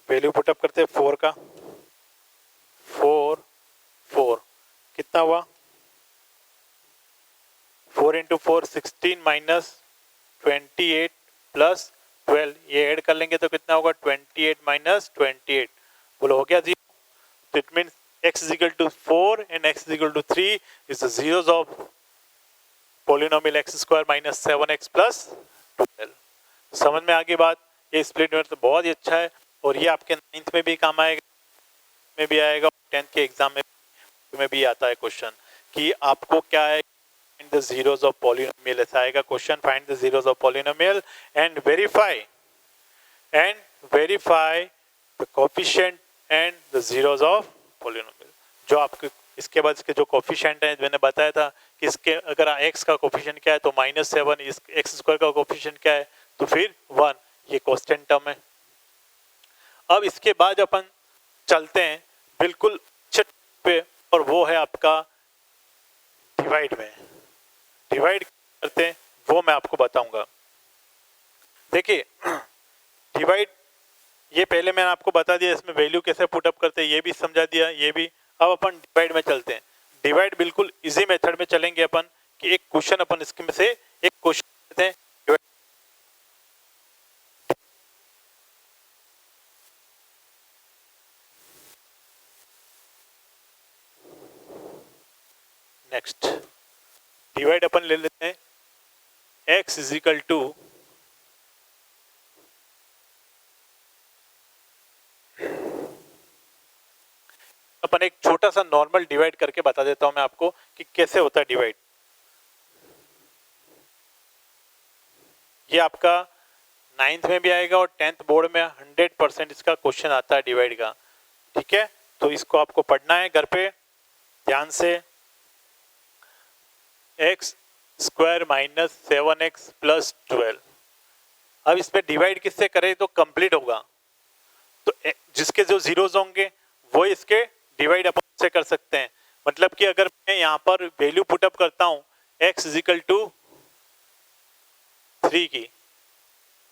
वैल्यू पुटअप करते हैं 4 का, 4 कितना हुआ 4 इंटू 4 16 माइनस 28 प्लस 12, ये ऐड कर लेंगे तो कितना होगा 28 माइनस 28, बोलो हो गया 0। तो it means x is equal to 4 and x is equal to 3 is the zeros of polynomial x square minus 7x plus 12। समझ में आ गई बात। ये स्प्लिट मेथड तो बहुत ही अच्छा है और ये आपके 9th में भी काम आएगा, में भी आएगा, 10th के एग्जाम में भी आता है क्वेश्चन कि आपको क्या है find the zeros of polynomial, ऐसा आएगा question, find the zeros of polynomial and verify the coefficient and the zeros of polynomial। जो आपके इसके बाद इसके जो कोफिशिएंट है मैंने बताया था कि इसके अगर x का कोफिशिएंट क्या है तो -7, इस x स्क्वायर का कोफिशिएंट क्या है तो फिर 1, ये कांस्टेंट टर्म है। अब इसके बाद अपन चलते हैं बिल्कुल छठ पे, और वो है आपका डिवाइड में। डिवाइड करते हैं वो मैं आपको बताऊंगा। देखिए डिवाइड ये पहले मैंने आपको बता दिया, इसमें वैल्यू कैसे पुटअप करते हैं ये भी समझा दिया, ये भी। अब अपन डिवाइड में चलते हैं। डिवाइड बिल्कुल इजी मेथड में चलेंगे अपन कि एक क्वेश्चन अपन इसमें से एक क्वेश्चन लेते हैं, नेक्स्ट डिवाइड अपन ले लेते हैं x इज इक्वल टू अपन एक छोटा सा नॉर्मल डिवाइड करके बता देता हूं मैं आपको कि कैसे होता है डिवाइड। ये आपका 9th में भी आएगा और 10th बोर्ड में 100% इसका क्वेश्चन आता है डिवाइड का, ठीक है। तो इसको आपको पढ़ना है घर पे ध्यान से। x square minus 7x plus 12, अब इसमें डिवाइड किससे करें तो कंप्लीट होगा, तो जिसके जो जीरोस होंगे वो इसके डिवाइड अपन से कर सकते हैं। मतलब कि अगर मैं यहाँ पर वैल्यू पुटअप करता हूँ x इज इक्वल टू 3 की,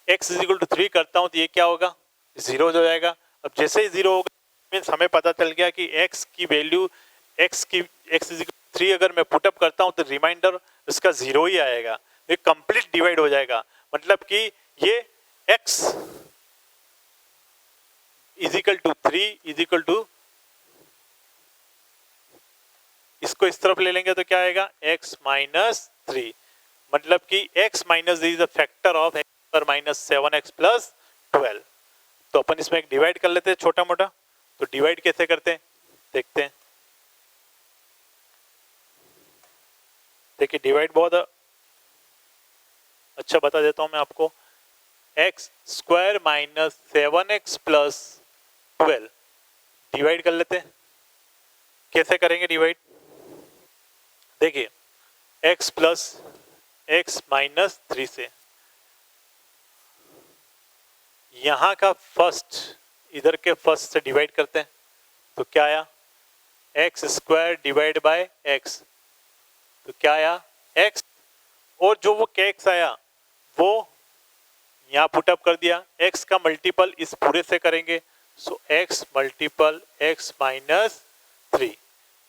x इज इक्वल टू 3 करता हूं तो ये क्या होगा, 0 हो जाएगा। अब जैसे ही 0 होगा मीन्स हमें पता चल गया कि x की value x is equal to 3 अगर मैं पुटअप करता हूं तो रिमाइंडर इसका 0 ही आएगा, ये कंप्लीट डिवाइड हो जाएगा। मतलब कि ये x is equal to 3 is equal to, इसको इस तरफ ले लेंगे तो क्या आएगा, x माइनस 3, मतलब कि x minus is the factor of x पर माइनस 7x प्लस 12। तो अपन इसमें एक डिवाइड कर लेते हैं छोटा मोटा। तो डिवाइड कैसे करते हैं देखते हैं। देखिए डिवाइड बहुत अच्छा बता देता हूं मैं आपको। x square minus 7x plus 12 divide कर लेते हैं। कैसे करेंगे डिवाइड, देखिए x प्लस x माइनस 3 से यहां का फर्स्ट इधर के फर्स्ट से डिवाइड करते हैं तो क्या आया, x square divide by x, तो क्या आया x, और जो वो x आया वो यहाँ पुटअप कर दिया, x का मल्टीपल इस पूरे से करेंगे, सो x मल्टीपल x माइनस 3,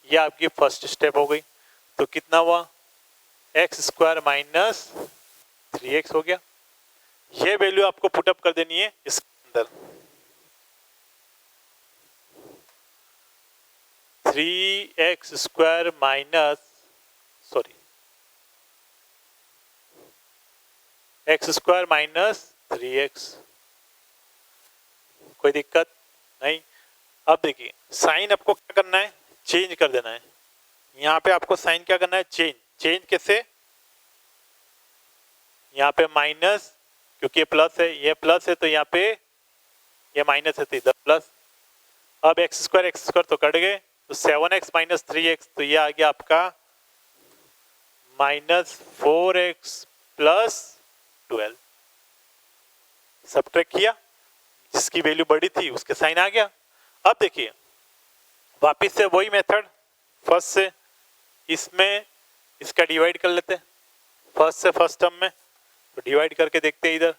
ये आपकी फर्स्ट स्टेप हो गई। तो कितना हुआ, x स्क्वायर माइनस 3x हो गया। ये वैल्यू आपको पुटअप कर देनी है इसके अंदर, 3x square minus x square minus 3x, कोई दिक्कत नहीं। अब देखिए साइन आपको क्या करना है, चेंज कर देना है। यहाँ पे आपको साइन क्या करना है, चेंज कैसे, यहाँ पे माइनस, क्योंकि ये प्लस है, ये प्लस है तो यहाँ पे ये माइनस है तो इधर प्लस। अब एक्स स्क्वायर तो कट गए, तो 7x माइनस 3x, तो ये आ गया आपका माइनस 4x प्लस 12। सबट्रैक्ट किया, जिसकी वैल्यू बड़ी थी उसके साइन आ गया। अब देखिए वापिस से वही मेथड, फर्स्ट से इसमें इसका डिवाइड कर लेते हैं, फर्स्ट से फर्स्ट टर्म में, तो डिवाइड करके देखते हैं इधर,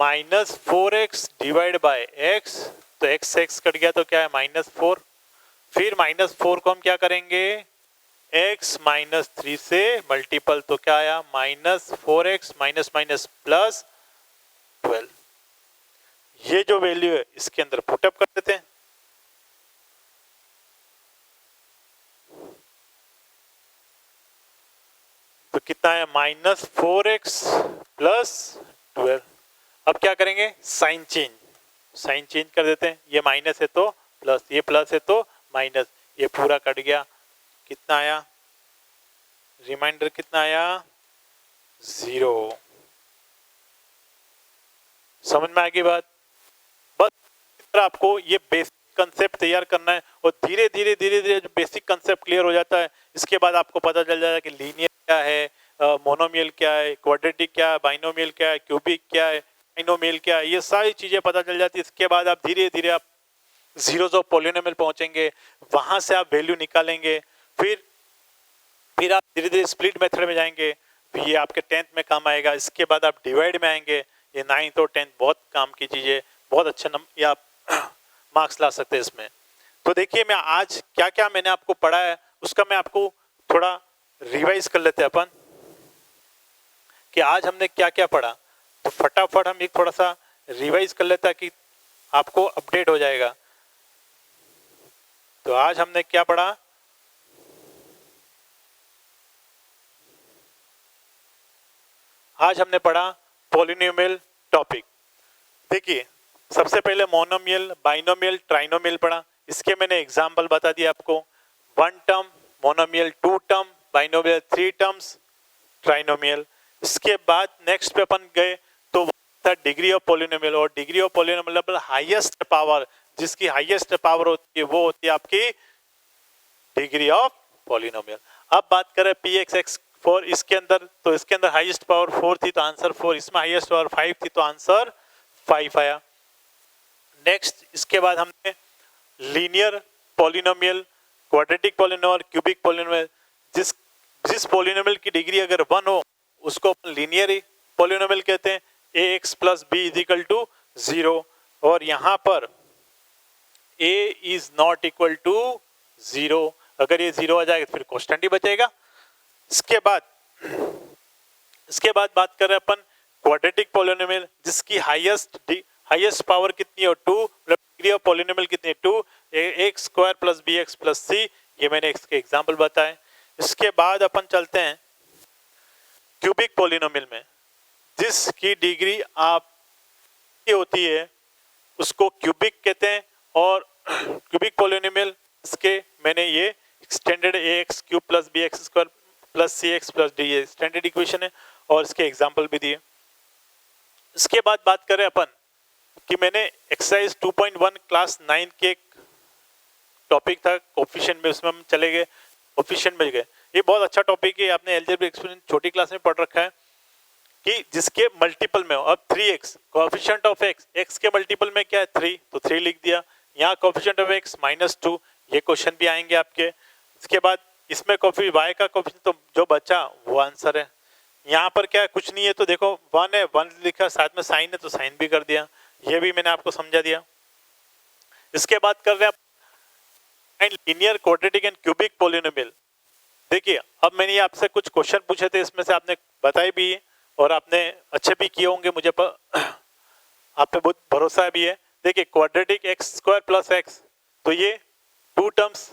minus 4x divide by x, तो x से x कट गया तो क्या है माइनस 4, फिर माइनस 4 को हम क्या करेंगे, x माइनस 3 से मल्टीपल, तो क्या आया minus 4x minus minus plus 12। ये जो वैल्यू है इसके अंदर पुटअप कर देते हैं। तो कितना है माइनस 4x प्लस 12। अब क्या करेंगे, साइन चेंज कर देते हैं। ये माइनस है तो प्लस, ये प्लस है तो माइनस, ये पूरा कट गया, कितना आया, रिमाइंडर कितना आया, 0। समझ में आ गई बात। बस आपको ये बेसिक कंसेप्ट तैयार करना है, और धीरे धीरे जो बेसिक कंसेप्ट क्लियर हो जाता है, इसके बाद आपको पता चल जाएगा कि लीनियर क्या है, मोनोमियल क्या है, क्वाड्रेटिक क्या है, बाइनोमियल क्या है, क्यूबिक क्या है, बाइनोमियल क्या है, ये सारी चीजें पता चल जाती है। इसके बाद आप धीरे धीरे आप जीरोस ऑफ पॉलिनोमियल पहुंचेंगे, वहां से आप वैल्यू निकालेंगे, फिर आप धीरे धीरे स्प्लिट मेथड में जाएंगे, फिर ये आपके 10th में काम आएगा। इसके बाद आप डिवाइड में आएंगे, ये 9th और 10th बहुत काम की चीजें, बहुत अच्छे नंबर आप मार्क्स ला सकते हैं इसमें। तो देखिए मैं आज क्या क्या मैंने आपको पढ़ा है उसका मैं आपको थोड़ा रिवाइज कर लेते हैं अपन, कि आज हमने क्या क्या पढ़ा। तो फटाफट हम एक थोड़ा सा रिवाइज कर लेते हैं कि आपको अपडेट हो जाएगा। तो आज हमने क्या पढ़ा, आज हमने पढ़ा पॉलिनोमियल टॉपिक। देखिए सबसे पहले मोनोमियल, बाइनोमियल, ट्राइनोमियल पढ़ा। इसके मैंने एग्जांपल बता दिया आपको, 1 term monomial, 2 term binomial, 3 terms trinomial. इसके बाद नेक्स्ट पे अपन गए तो था डिग्री ऑफ पॉलिनोमियल, और डिग्री ऑफ पॉलिनोमियल मतलब हाईएस्ट पावर, जिसकी हाईएस्ट पावर होती है वो होती है आपकी डिग्री ऑफ पॉलिनोमियल। अब बात करें Px(x)(4), इसके अंदर तो इसके अंदर हाईएस्ट पावर 4 थी तो आंसर 4, इसमें हाईएस्ट पावर 5 थी तो आंसर 5 आया। नेक्स्ट इसके बाद हमने linear polynomial, quadratic polynomial, cubic polynomial, जिस पॉलिनोमियल की डिग्री अगर 1 हो उसको अपन लीनियर पॉलिनोमियल कहते हैं, ax plus b is equal to 0, और यहाँ पर a is not equal to 0, अगर ये 0 आ जाएगा तो फिर कांस्टेंट ही बचेगा। इसके बाद बात कर रहे हैं अपन क्वाड्रेटिक पॉलिनोमियल जिसकी हाईएस्ट पावर कितनी है 2, डिग्री ऑफ पॉलिनोमियल कितनी है 2, x square plus b x plus c, ये मैंने इसके एग्जाम्पल बताए। इसके बाद अपन चलते हैं क्यूबिक पॉलिनोमियल में, जिसकी डिग्री आप होती है उसको क्यूबिक कहते हैं, और क्यूबिक पॉलिनोमियल इसके मैंने ये extended a x cube plus b x square plus c x plus d a standard equation है, और इसके एग्जाम्पल भी दिए। इसके बाद बात करें अपन कि मैंने एक्सरसाइज 2.1 क्लास 9 के एक टॉपिक था कोफिशिएंट में, उसमें हम चले गए कोफिशिएंट में गए। ये बहुत अच्छा टॉपिक है, आपने अलजेब्रिक एक्सपेरिमेंट छोटी क्लास में पढ़ रखा है कि जिसके मल्टीपल में हो। अब 3x कोफिशिएंट ऑफ x के मल्टीपल में क्या है 3, तो 3 लिख दिया। यहाँ कोफिशिएंट ऑफ x -2, ये क्वेश्चन भी आएंगे आपके। इसके बाद इसमें y का कोफिशिएंट तो जो बचा वो आंसर है। यहाँ पर क्या है, कुछ नहीं है तो देखो 1 है, 1 लिखा, साथ में साइन है तो साइन भी कर दिया, ये भी मैंने आपको समझा दिया। इसके बाद कर रहे हैं linear quadratic and cubic polynomial. देखिए अब मैंने आपसे कुछ क्वेश्चन पूछे थे, इसमें से आपने बताए भी और आपने अच्छे भी किए होंगे, मुझे आप पे बहुत भरोसा भी है। देखिए quadratic x square plus x, तो ये 2 टर्म्स,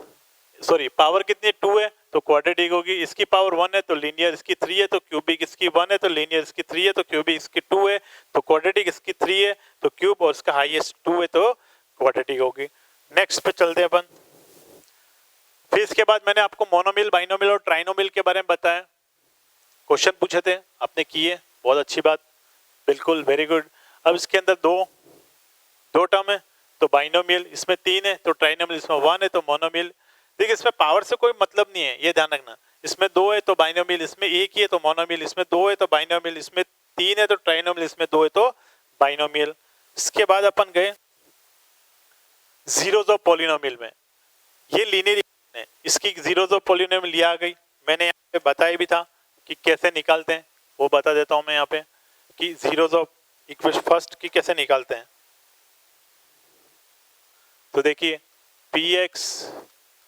सॉरी पावर कितनी 2 है तो क्वाड्रेटिक होगी, इसकी पावर 1 है तो लीनियर, इसकी 3 है तो क्यूबिक, इसकी 1 है तो लीनियर, इसकी 3 है तो क्यूबिक, इसकी 2 है तो क्वाड्रेटिक, इसकी 3 है तो क्यूब, और इसका हाईएस्ट 2 है तो क्वाड्रेटिक होगी। नेक्स्ट पे चलते हैं अपन। फिर इसके बाद मैंने आपको मोनोमियल, बाइनोमियल और ट्राइनोमियल के बारे में बताया, क्वेश्चन पूछे थे आपने किए, बहुत अच्छी बात, बिल्कुल वेरी गुड। अब इसके अंदर दो टर्म है तो बाइनोमियल, इसमें 3 है तो ट्राइनोमियल, इसमें 1 है तो मोनोमियल। देखिए इसमें पावर से कोई मतलब नहीं है, ये ध्यान रखना। इसमें 2 है तो बाइनोमियल, इसमें 1 ही है तो मोनोमियल, इसमें 2 है तो बाइनोमियल, इसमें 3 है तो ट्राइनोमियल, इसमें 2 है तो बाइनोमियल। इसके बाद अपन गए जीरोस ऑफ पॉलिनोमियल में, ये लीनियर है, इसकी जीरोस ऑफ पॉलिनोमियल लिया गई, मैंने यहाँ पे बताया भी था कि कैसे निकालते हैं, वो बता देता हूँ मैं यहाँ पे कि जीरोस ऑफ इक्वेशन फर्स्ट की कैसे निकालते हैं। तो देखिए p x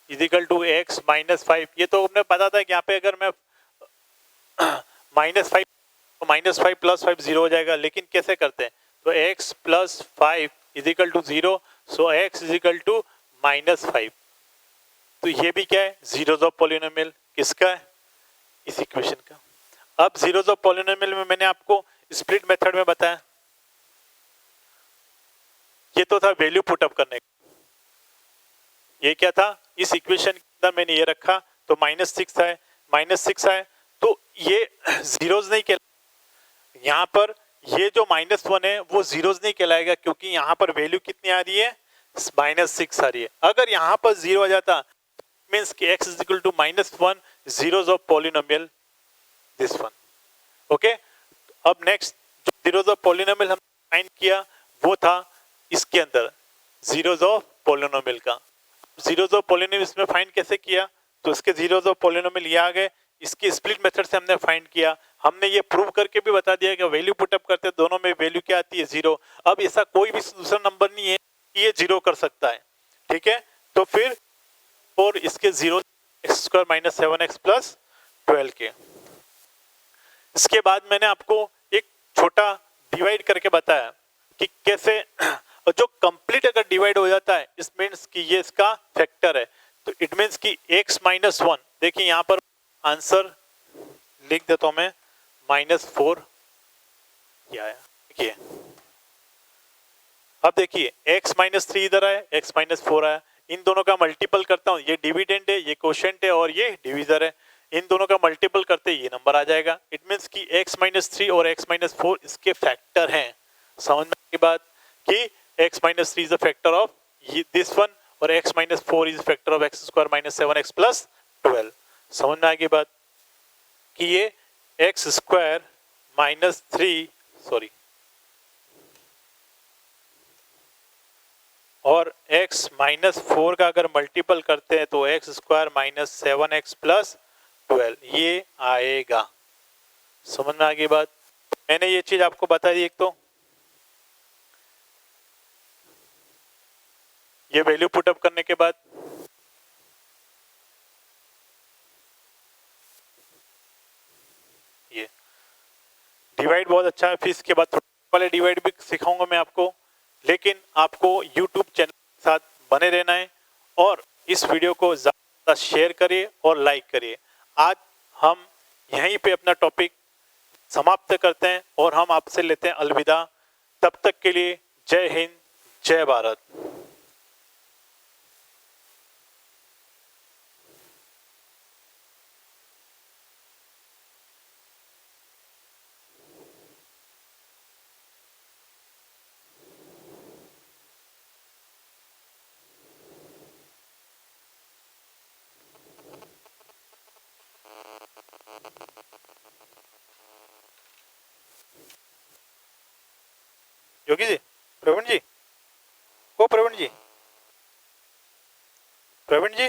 is equal to x -5, ये तो हमने पता था कि यहाँ पे अगर मैं -5 तो -5 + 5 0 हो जाएगा, लेकिन कैसे करते हैं, तो x + 5 is equal to 0, so x is equal to -5, तो ये भी क्या है जीरोस ऑफ पॉलिनोमियल, किसका है, इस इक्वेशन का। अब जीरोस ऑफ पॉलिनोमियल में मैंने आपको स्प्लिट मेथड में बताया, ये तो था वैल्यू पुटअप करने का, ये क्या था, इस इक्वेशन के अंदर मैंने ये रखा तो -6 आए, -6 आए तो ये जीरोस नहीं कहलाएगा, यहाँ पर ये जो -1 है वो जीरोस नहीं कहलाएगा, क्योंकि यहाँ पर वैल्यू कितनी आ रही है -6 आ रही है। अगर यहाँ पर 0 आ जाता मीन्स कि x is equal to -1, zeros of polynomial this one. Okay, अब नेक्स्ट जो जीरोस ऑफ पॉलिनोमियल हम फाइंड किया वो था इसके अंदर जीरोस ऑफ पॉलिनोमियल का। जीरोस ऑफ पॉलिनोमियल इसमें फाइंड कैसे किया, तो इसके जीरोस ऑफ पॉलिनोमियल ये आ गए, इसकी स्प्लिट मेथड से हमने फाइंड किया, हमने ये प्रूव करके भी बता दिया कि वैल्यू पुटअप करते हैं दोनों में वैल्यू क्या आती है 0। अब ऐसा कोई भी दूसरा नंबर नहीं है कि ये 0 कर सकता है, ठीक है। तो फिर और इसके 0 x² - 7x + 12 के। इसके बाद मैंने आपको एक छोटा डिवाइड करके बताया कि कैसे, और जो कंप्लीट अगर डिवाइड हो जाता है इस मीन्स कि ये इसका फैक्टर है, तो इट मीन्स कि x - 1, देखिए यहाँ पर आंसर लिख देता हूं मैं -4 क्या आया, देखिए अब देखिए x - 3 इधर आया, x - 4 आया, इन दोनों का मल्टीपल करता हूं, ये डिविडेंड है, ये क्वोशिएंट है और ये डिविजर है, इन दोनों का मल्टीपल करते ये नंबर आ जाएगा। इट मीन्स कि x - 3 और x - 4 इसके फैक्टर हैं। समझ में की बात कि x - 3 is the factor of this one और x - 4 is factor of x² - 7x + 12। समझ में आ गई बात कि ये x² - 3 सॉरी और x - 4 का अगर मल्टीपल करते हैं तो x² - 7x + 12 ये आएगा। समझ में आ गई बात? मैंने ये चीज आपको बता दी। एक तो ये वैल्यू पुटअप करने के बाद ये डिवाइड बहुत अच्छा है, फिर इसके बाद वाले डिवाइड भी सिखाऊंगा मैं आपको। लेकिन आपको YouTube चैनल के साथ बने रहना है और इस वीडियो को ज़्यादा शेयर करिए और लाइक करिए। आज हम यहीं पे अपना टॉपिक समाप्त करते हैं और हम आपसे लेते हैं अलविदा। तब तक के लिए जय हिंद, जय भारत। योगी जी, प्रवीण जी, ओ प्रवीण जी, प्रवीण जी।